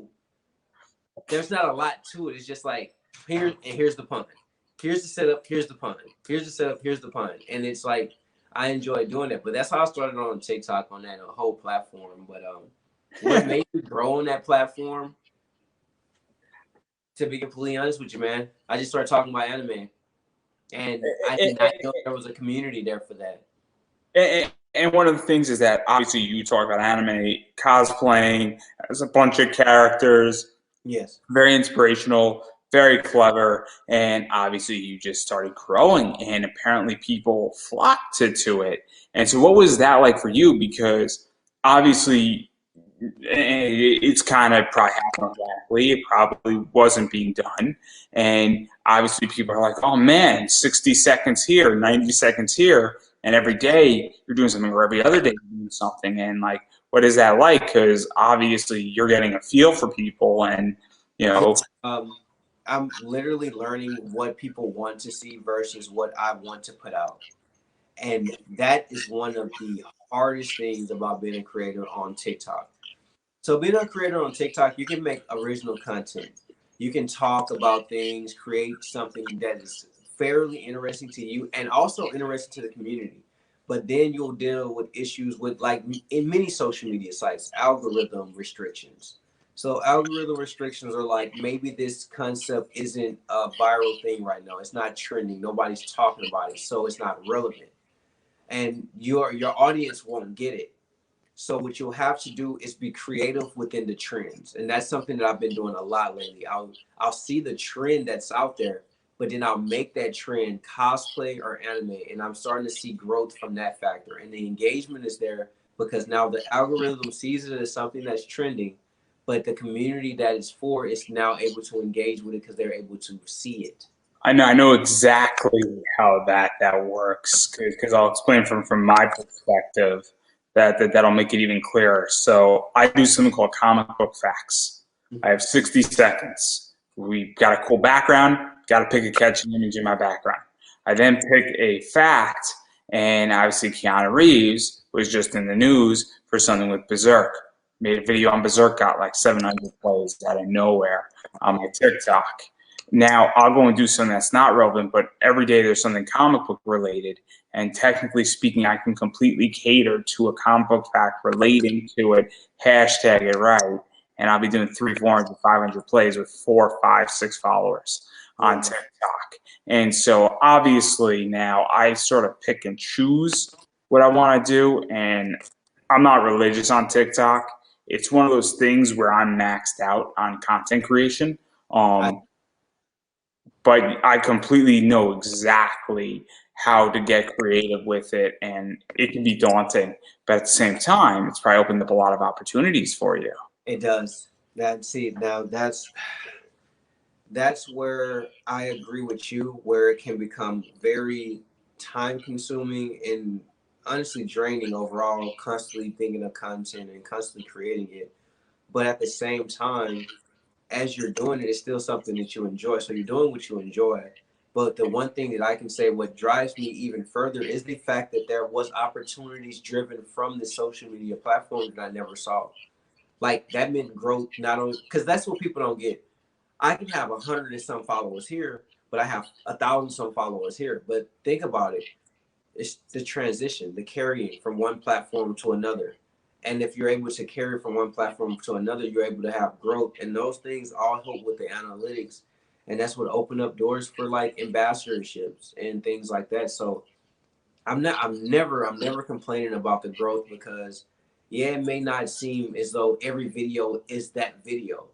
Speaker 2: a lot to it. It's just like here's the pun, here's the setup, here's the pun, here's the setup, here's the pun, and it's like I enjoy doing it. But that's how I started on TikTok on that whole platform. But what made me grow on that platform? To be completely honest with you, man, I just started talking about anime, and I did not know there was a community there for that.
Speaker 1: And one of the things is that obviously you talk about anime, cosplaying, there's a bunch of characters,
Speaker 2: Yes.
Speaker 1: very inspirational, very clever, and obviously you just started growing, and apparently people flocked to it. And so, what was that like for you? Because obviously, it's kind of probably happened organically. It probably wasn't being done, and obviously people are like, "Oh man, 60 seconds here, 90 seconds here." And every day you're doing something, or every other day you're doing something, and like, what is that like? Because obviously you're getting a feel for people, and you know,
Speaker 2: Um, I'm literally learning what people want to see versus what I want to put out. And that is one of the hardest things about being a creator on TikTok. So being a creator on TikTok, you can make original content. You can talk about things, create something that is fairly interesting to you and also interesting to the community. But then you'll deal with issues with like in many social media sites, algorithm restrictions. So algorithm restrictions are like maybe this concept isn't a viral thing right now. It's not trending. Nobody's talking about it, so it's not relevant. And your audience won't get it. So what you'll have to do is be creative within the trends, and that's something that I've been doing a lot lately. I'll see the trend that's out there, but then I'll make that trend cosplay or anime, and I'm starting to see growth from that factor. And the engagement is there because now the algorithm sees it as something that's trending, but the community that it's for is now able to engage with it because they're able to see it.
Speaker 1: I know exactly how that works because I'll explain from my perspective that'll make it even clearer. So I do something called comic book facts. I have 60 seconds. We got a cool background. Got to pick a catchy image in my background. I then pick a fact, and obviously Keanu Reeves was just in the news for something with Berserk. Made a video on Berserk, got like 700 plays out of nowhere on my TikTok. Now I'll go and do something that's not relevant, but every day there's something comic book related. And technically speaking, I can completely cater to a comic book fact relating to it, hashtag it right. And I'll be doing 300, 400, 500 plays with 4, 5, 6 followers on TikTok. And so obviously now I sort of pick and choose what I want to do. And I'm not religious on TikTok. It's one of those things where I'm maxed out on content creation. But I completely know exactly how to get creative with it, and it can be daunting. But at the same time, it's probably opened up a lot of opportunities for you.
Speaker 2: It does. That's where I agree with you, where it can become very time consuming and honestly draining overall, constantly thinking of content and constantly creating it. But at the same time, as you're doing it, it's still something that you enjoy. So you're doing what you enjoy. But the one thing that I can say, what drives me even further, is the fact that there was opportunities driven from the social media platforms that I never saw. Like that meant growth, not only because that's what people don't get. I can have 100 and some followers here, but I have 1,000 some followers here. But think about it. It's the transition, the carrying from one platform to another. And if you're able to carry from one platform to another, you're able to have growth. And those things all help with the analytics. And that's what opened up doors for like ambassadorships and things like that. So I'm never complaining about the growth because yeah, it may not seem as though every video is that video.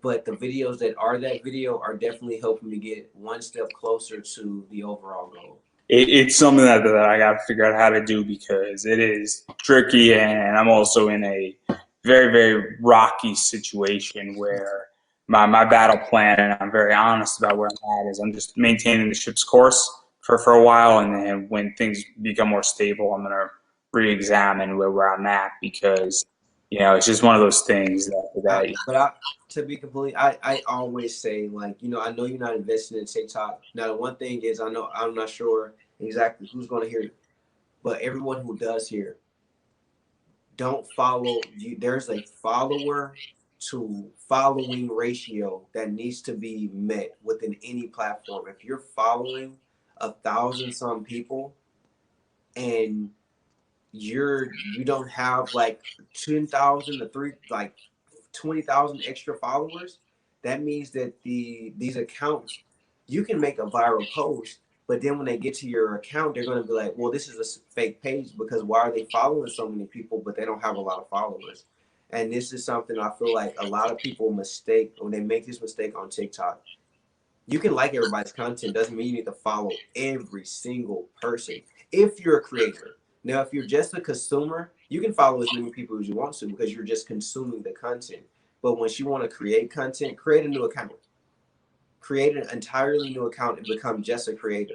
Speaker 2: But the videos that are that video are definitely helping me get one step closer to the overall goal.
Speaker 1: It's something that I got to figure out how to do because it is tricky, and I'm also in a very, very rocky situation where my battle plan, and I'm very honest about where I'm at, is I'm just maintaining the ship's course for a while, and then when things become more stable, I'm going to re-examine where I'm at because, it's just one of those things
Speaker 2: I,
Speaker 1: that
Speaker 2: but I, to be completely, I always say like, I know you're not investing in TikTok. Now, the one thing is, I know I'm not sure exactly who's going to hear it, but everyone who does hear, don't follow you. There's a follower to following ratio that needs to be met within any platform. If you're following 1,000 some people and you don't have like 10,000 to three like 20,000 extra followers, that means that these accounts, you can make a viral post, but then when they get to your account, they're going to be like, well, this is a fake page because why are they following so many people, but they don't have a lot of followers? And this is something I feel like a lot of people mistake when they make this mistake on TikTok. You can like everybody's content, doesn't mean you need to follow every single person if you're a creator. Now, if you're just a consumer, you can follow as many people as you want to because you're just consuming the content. But once you want to create content, create a new account. Create an entirely new account and become just a creator.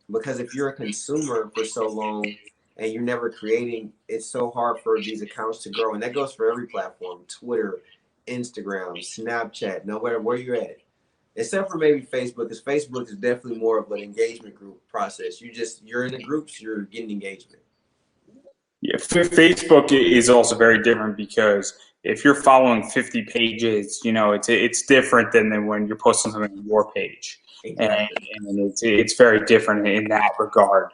Speaker 2: Because if you're a consumer for so long and you're never creating, it's so hard for these accounts to grow. And that goes for every platform: Twitter, Instagram, Snapchat, no matter where you're at, except for maybe Facebook, because Facebook is definitely more of an engagement group process. You're in the groups, you're getting engagement.
Speaker 1: Yeah, Facebook is also very different because if you're following 50 pages, it's different than when you're posting something on your page, and,
Speaker 2: Exactly.
Speaker 1: and it's very different in that regard.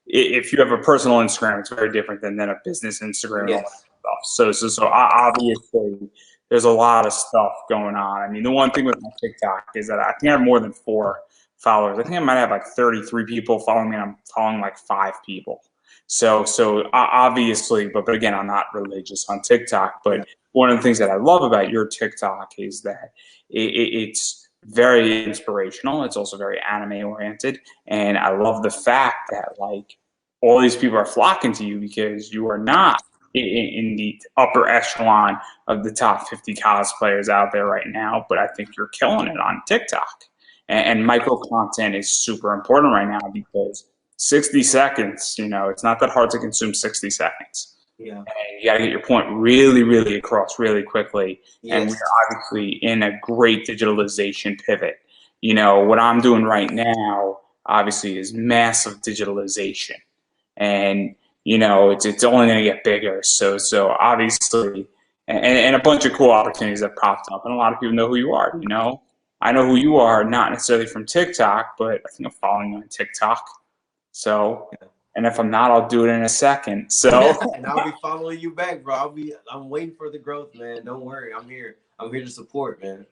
Speaker 1: If you have a personal Instagram, it's very different than a business Instagram and all that
Speaker 2: Yes.
Speaker 1: stuff. So obviously, there's a lot of stuff going on. I mean, the one thing with my TikTok is that I think I have more than 4 followers. I think I might have like 33 people following me, and I'm following like 5 people. So obviously, but again, I'm not religious on TikTok.
Speaker 2: Yeah.
Speaker 1: But one of the things that I love about your TikTok is that it's very inspirational. It's also very anime oriented, and I love the fact that like all these people are flocking to you because you are not in the upper echelon of the top 50 cosplayers out there right now, but I think you're killing it on TikTok. And micro content is super important right now because 60 seconds, it's not that hard to consume 60 seconds.
Speaker 2: Yeah.
Speaker 1: And you got to get your point really, really across really quickly. And
Speaker 2: Yes.
Speaker 1: we're obviously in a great digitalization pivot. What I'm doing right now, obviously, is massive digitalization. And, it's only going to get bigger. So obviously, and a bunch of cool opportunities have popped up. And a lot of people know who you are. I know who you are, not necessarily from TikTok, but I think I'm following you on TikTok. So, and if I'm not, I'll do it in a second. So,
Speaker 2: And I'll be following you back, bro. I'm waiting for the growth, man. Don't worry. I'm here. I'm here to support, man.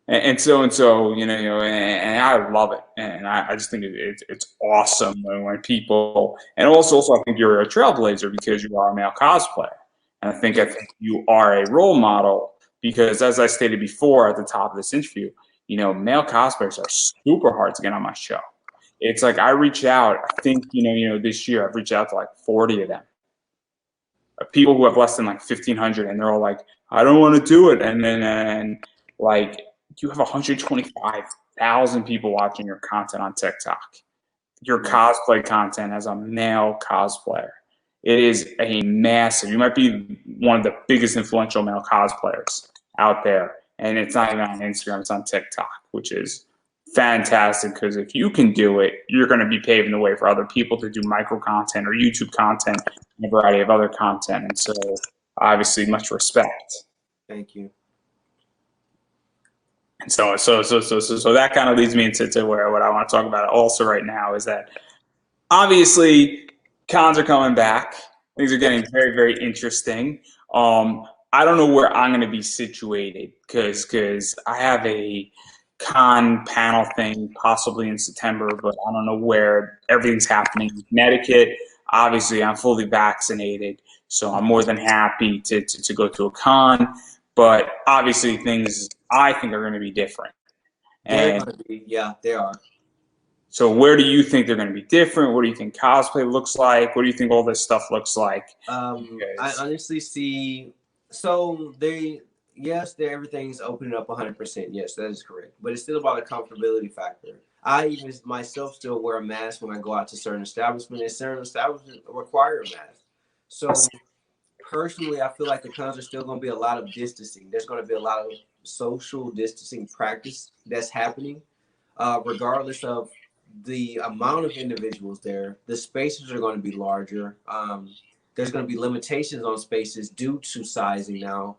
Speaker 1: and so, and I love it, and I just think it's awesome when people, and also I think you're a trailblazer because you are a male cosplayer, and I think you are a role model because, as I stated before at the top of this interview, male cosplayers are super hard to get on my show. It's like I reach out. I think this year I've reached out to like 40 of them. people who have less than like 1,500, and they're all like, I don't want to do it. And then like you have 125,000 people watching your content on TikTok, your cosplay content as a male cosplayer. It is a massive, you might be one of the biggest influential male cosplayers out there. And it's not even on Instagram, it's on TikTok, which is fantastic because if you can do it, you're going to be paving the way for other people to do micro content or YouTube content and a variety of other content. And so, obviously, much respect.
Speaker 2: Thank you.
Speaker 1: And so that kind of leads me into where what I want to talk about also right now is that obviously cons are coming back. Things are getting very, very interesting. I don't know where I'm going to be situated because I have a con panel thing possibly in September, but I don't know where everything's happening in Connecticut. Obviously, I'm fully vaccinated, so I'm more than happy to go to a con. But obviously, things I think are going to be different.
Speaker 2: They're going to be, yeah, they are.
Speaker 1: So where do you think they're going to be different? What do you think cosplay looks like? What do you think all this stuff looks like?
Speaker 2: I honestly see, yes, everything's opening up 100%. Yes, that is correct. But it's still about a comfortability factor. I even myself still wear a mask when I go out to certain establishments, and certain establishments require a mask. So personally, I feel like the cons are still going to be a lot of distancing. There's going to be a lot of social distancing practice that's happening, regardless of the amount of individuals there. The spaces are going to be larger. There's going to be limitations on spaces due to sizing now.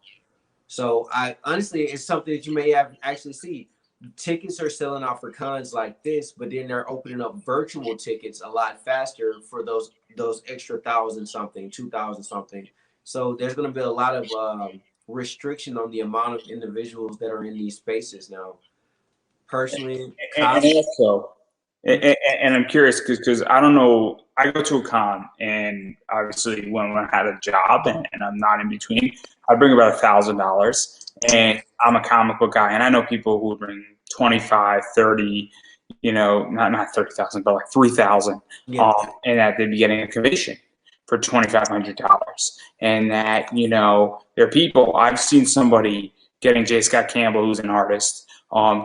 Speaker 2: So I honestly, it's something that you may have actually see. Tickets are selling out for cons like this, but then they're opening up virtual tickets a lot faster for those extra 1,000 something, 2,000 something. So there's going to be a lot of restriction on the amount of individuals that are in these spaces now. Personally,
Speaker 1: and I'm curious because I don't know. I go to a con, and obviously when I had a job and I'm not in between, I bring about $1,000, and I'm a comic book guy, and I know people who would bring 25, 30, not 30,000, but like 3,000, and that they'd be getting a commission for $2,500, and that there are people. I've seen somebody getting J. Scott Campbell, who's an artist.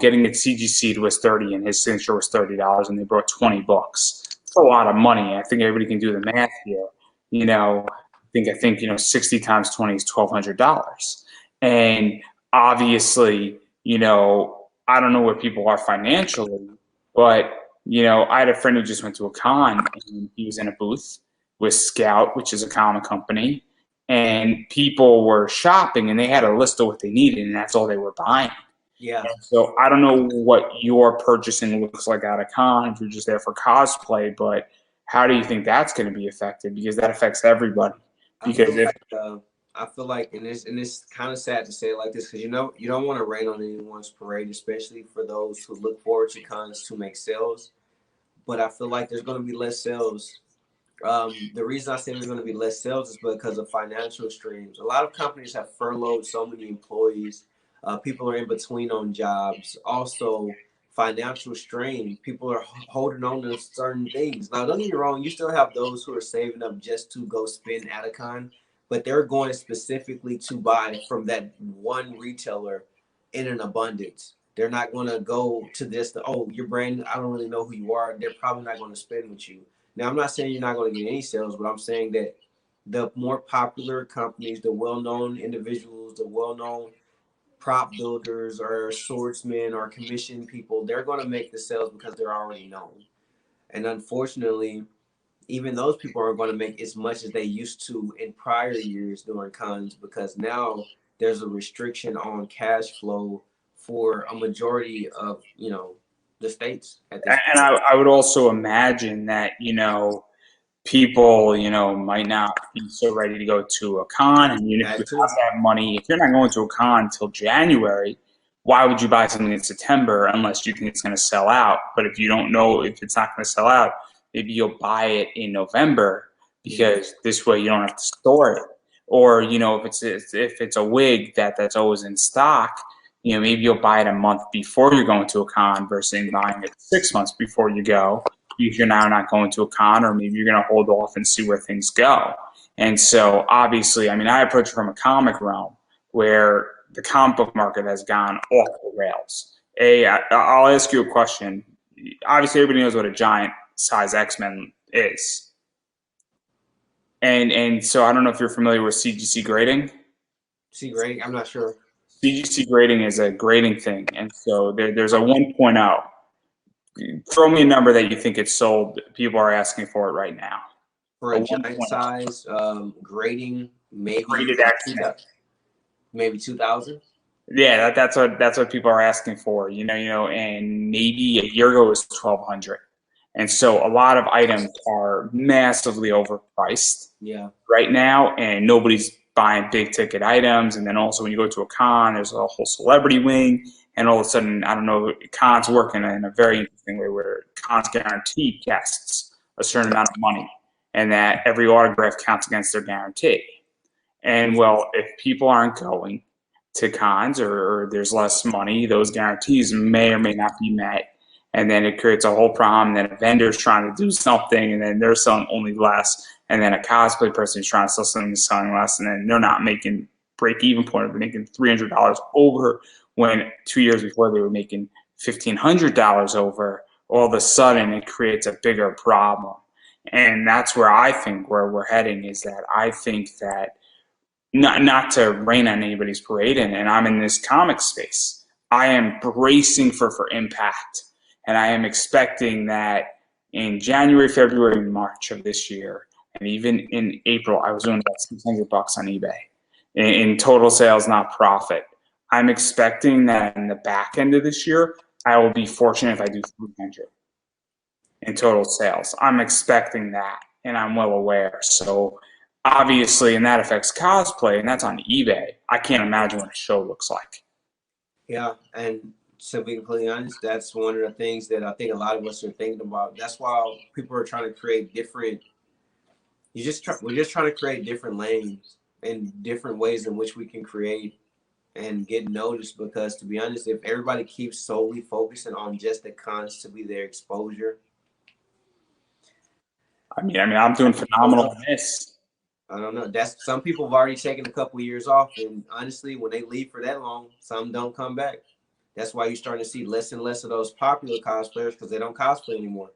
Speaker 1: Getting it CGC'd was $30, and his signature was $30, and they brought 20 books. It's a lot of money. I think everybody can do the math here. I think 60 times 20 is $1,200, and obviously, I don't know where people are financially, but I had a friend who just went to a con, and he was in a booth with Scout, which is a comic company, and people were shopping, and they had a list of what they needed, and that's all they were buying.
Speaker 2: Yeah.
Speaker 1: So I don't know what your purchasing looks like at a con if you're just there for cosplay, but how do you think that's going to be affected? Because that affects everybody. Because
Speaker 2: I feel like, and it's kind of sad to say it like this, because you don't want to rain on anyone's parade, especially for those who look forward to cons to make sales. But I feel like there's going to be less sales. The reason I say there's going to be less sales is because of financial streams. A lot of companies have furloughed so many employees. People are in between on jobs. Also, financial strain. People are holding on to certain things. Now, don't get me wrong. You still have those who are saving up just to go spend at a con, but they're going specifically to buy from that one retailer in an abundance. They're not going to go to this. Your brand, I don't really know who you are. They're probably not going to spend with you. Now, I'm not saying you're not going to get any sales, but I'm saying that the more popular companies, the well-known individuals, the well-known prop builders or swordsmen or commission people, they're going to make the sales because they're already known. And unfortunately, even those people aren't going to make as much as they used to in prior years during cons, because now there's a restriction on cash flow for a majority of the states at this
Speaker 1: and I would also imagine that people might not be so ready to go to a con, and even if you have that money, if you're not going to a con until January, why would you buy something in September unless you think it's going to sell out? But if you don't know if it's not going to sell out, maybe you'll buy it in November, because this way you don't have to store it. Or if it's a wig that's always in stock, maybe you'll buy it a month before you're going to a con versus buying it 6 months before you go, if you're now not going to a con, or maybe you're going to hold off and see where things go. And so obviously, I mean, I approach it from a comic realm where the comic book market has gone off the rails. I'll ask you a question. Obviously, everybody knows what a giant size X-Men is. And so I don't know if you're familiar with CGC grading.
Speaker 2: See, great. I'm not sure.
Speaker 1: CGC grading is a grading thing. And so there's a 1.0. Throw me a number that you think it's sold. People are asking for it right now.
Speaker 2: For a giant size grading,
Speaker 1: Graded X-Men.
Speaker 2: Maybe 2,000.
Speaker 1: Yeah, that's what people are asking for. And maybe a year ago it was 1,200, and so a lot of items are massively overpriced.
Speaker 2: Yeah.
Speaker 1: Right now, and nobody's buying big ticket items. And then also when you go to a con, there's a whole celebrity wing, and all of a sudden, I don't know, cons work in a very interesting way where cons guarantee guests a certain amount of money, and that every autograph counts against their guarantee. And well, if people aren't going to cons or there's less money, those guarantees may or may not be met. And then it creates a whole problem. Then a vendor's trying to do something and then they're selling only less. And then a cosplay person is trying to sell something is selling less. And then they're not making break-even point of making $300 over when 2 years before they were making $1,500 over. All of a sudden, it creates a bigger problem. And that's where I think where we're heading is that I think that not to rain on anybody's parade, and I'm in this comic space. I am bracing for impact, and I am expecting that in January, February, and March of this year, and even in April, I was doing about $600 on eBay in total sales, not profit. I'm expecting that in the back end of this year, I will be fortunate if I do 300 in total sales. I'm expecting that, and I'm well aware. So obviously, and that affects cosplay, and that's on eBay. I can't imagine what a show looks like.
Speaker 2: Yeah, and to be completely honest, that's one of the things that I think a lot of us are thinking about. That's why people are trying to create different. We're just trying to create different lanes and different ways in which we can create and get noticed. Because to be honest, if everybody keeps solely focusing on just the cons to be their exposure,
Speaker 1: I mean, I'm doing phenomenal in this.
Speaker 2: I don't know. That's some people have already taken a couple of years off, and honestly, when they leave for that long, some don't come back. That's why you're starting to see less and less of those popular cosplayers because they don't cosplay anymore.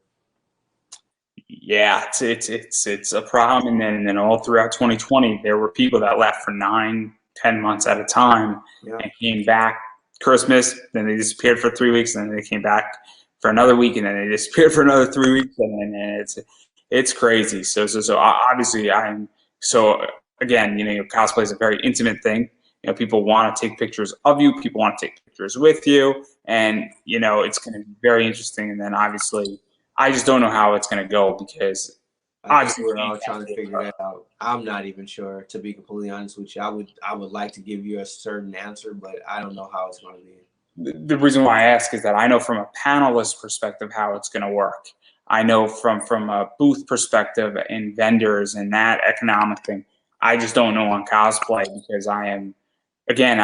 Speaker 1: Yeah, it's a problem. And then all throughout 2020, there were people that left for 9, 10 months at a time and came back Christmas, then they disappeared for 3 weeks, and then they came back for another week, and then they disappeared for another 3 weeks, and then it's crazy. So obviously again, cosplay is a very intimate thing. People want to take pictures of you, people want to take pictures with you, and it's going to be very interesting. And then obviously, I just don't know how it's going to go because
Speaker 2: obviously we're all trying to figure that out. I'm not even sure, to be completely honest with you. I would like to give you a certain answer, but I don't know how it's going to be.
Speaker 1: The reason why I ask is that I know from a panelist perspective how it's going to work. I know from a booth perspective and vendors and that economic thing. I just don't know on cosplay because I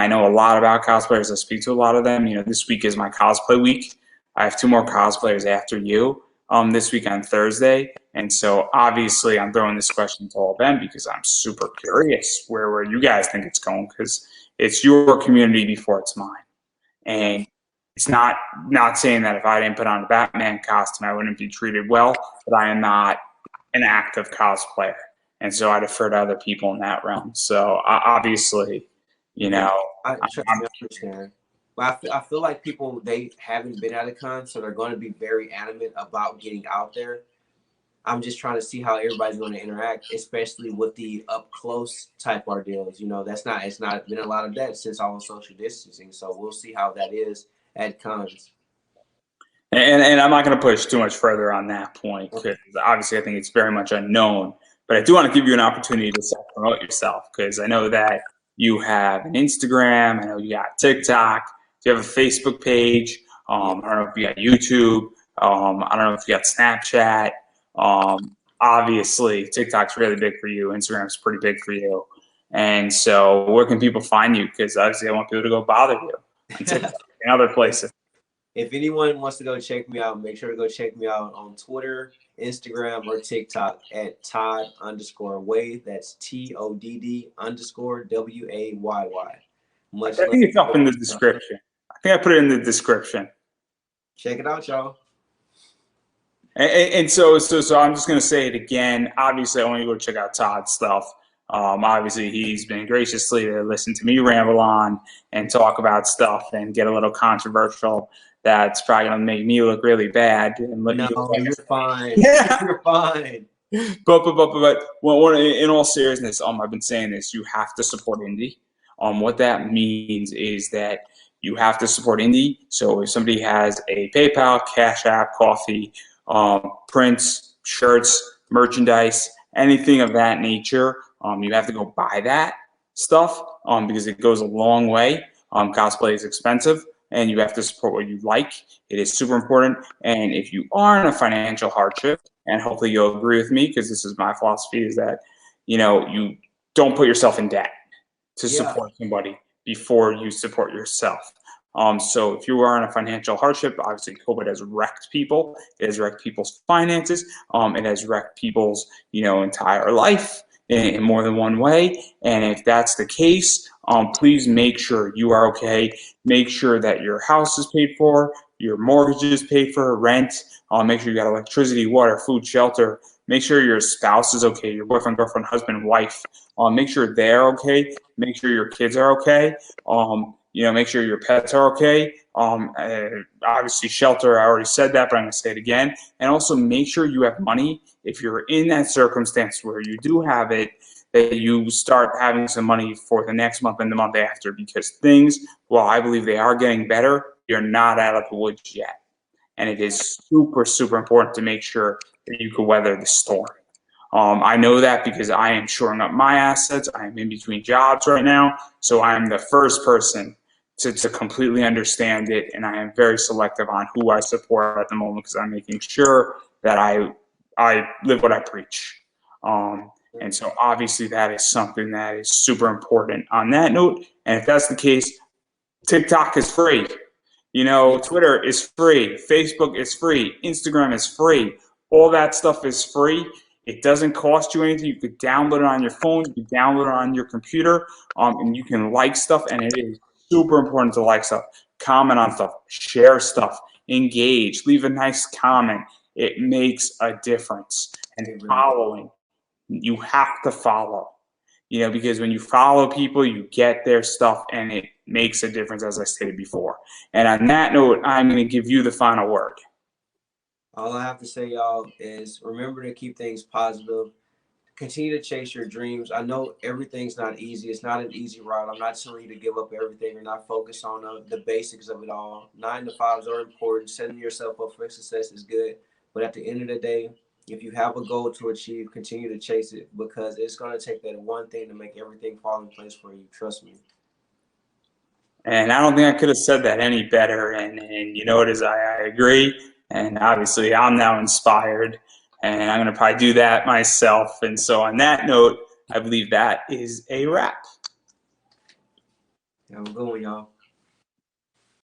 Speaker 1: know a lot about cosplayers. I speak to a lot of them. This week is my cosplay week. I have 2 more cosplayers after you this week on Thursday. And so obviously I'm throwing this question to all of them because I'm super curious where you guys think it's going, because it's your community before it's mine. And it's not saying that if I didn't put on a Batman costume, I wouldn't be treated well, but I am not an active cosplayer. And so I defer to other people in that realm. So obviously,
Speaker 2: I understand. But I feel like people, they haven't been at a con, so they're going to be very adamant about getting out there. I'm just trying to see how everybody's going to interact, especially with the up close type ordeals. It's not been a lot of that since all social distancing. So we'll see how that is at cons.
Speaker 1: And I'm not going to push too much further on that point because obviously I think it's very much unknown. But I do want to give you an opportunity to self-promote yourself because I know that you have an Instagram. I know you got TikTok. You have a Facebook page. I don't know if you got YouTube. I don't know if you got Snapchat. Obviously, TikTok's really big for you. Instagram's pretty big for you. And so where can people find you? Because obviously I want people to go bother you on TikTok and other places.
Speaker 2: If anyone wants to go check me out, make sure to go check me out on Twitter, Instagram, or TikTok at Todd_Wayy. That's TODD_WAYY.
Speaker 1: I
Speaker 2: Much love.
Speaker 1: think it's up in the description. I think I put it in the description.
Speaker 2: Check it out, y'all.
Speaker 1: And so I'm just gonna say it again. Obviously, I want you to go check out Todd's stuff. Obviously, he's been graciously to listen to me ramble on and talk about stuff and get a little controversial. That's probably gonna make me look really bad. And
Speaker 2: No, you're fine.
Speaker 1: Yeah.
Speaker 2: You're fine.
Speaker 1: But well, in all seriousness, I've been saying this. You have to support indie. What that means is that you have to support indie. So if somebody has a PayPal, Cash App, coffee, prints, shirts, merchandise, anything of that nature, you have to go buy that stuff because it goes a long way. Cosplay is expensive, and you have to support what you like. It is super important. And if you are in a financial hardship, and hopefully you'll agree with me because this is my philosophy, is that you don't put yourself in debt to support somebody before you support yourself. So if you are in a financial hardship, obviously COVID has wrecked people. It has wrecked people's finances. It has wrecked people's entire life in more than one way. And if that's the case, please make sure you are okay. Make sure that your house is paid for, your mortgage is paid for, rent. Make sure you got electricity, water, food, shelter. Make sure your spouse is okay, your boyfriend, girlfriend, husband, wife. Make sure they're okay. Make sure your kids are okay. Make sure your pets are okay. Obviously, shelter, I already said that, but I'm going to say it again. And also make sure you have money. If you're in that circumstance where you do have it, that you start having some money for the next month and the month after, because things, while I believe they are getting better, you're not out of the woods yet. And it is super, super important to make sure that you can weather the storm. I know that because I am shoring up my assets. I am in between jobs right now, so I am the first person to completely understand it, and I am very selective on who I support at the moment because I'm making sure that I live what I preach. And so obviously that is something that is super important on that note. And if that's the case, TikTok is free. Twitter is free. Facebook is free. Instagram is free. All that stuff is free. It doesn't cost you anything. You could download it on your phone. You can download it on your computer, and you can like stuff. And it is super important to like stuff, comment on stuff, share stuff, engage, leave a nice comment. It makes a difference. And following, you have to follow. Because when you follow people, you get their stuff, and it makes a difference, as I stated before. And on that note, I'm going to give you the final word.
Speaker 2: All I have to say, y'all, is remember to keep things positive. Continue to chase your dreams. I know everything's not easy. It's not an easy route. I'm not telling you to give up everything or not focus on the basics of it all. 9 to 5s are important. Setting yourself up for success is good. But at the end of the day, if you have a goal to achieve, continue to chase it, because it's going to take that one thing to make everything fall in place for you. Trust me.
Speaker 1: And I don't think I could have said that any better. And you know what is, I agree. And obviously I'm now inspired, and I'm going to probably do that myself. And so on that note, I believe that is a wrap.
Speaker 2: Have a good one, y'all.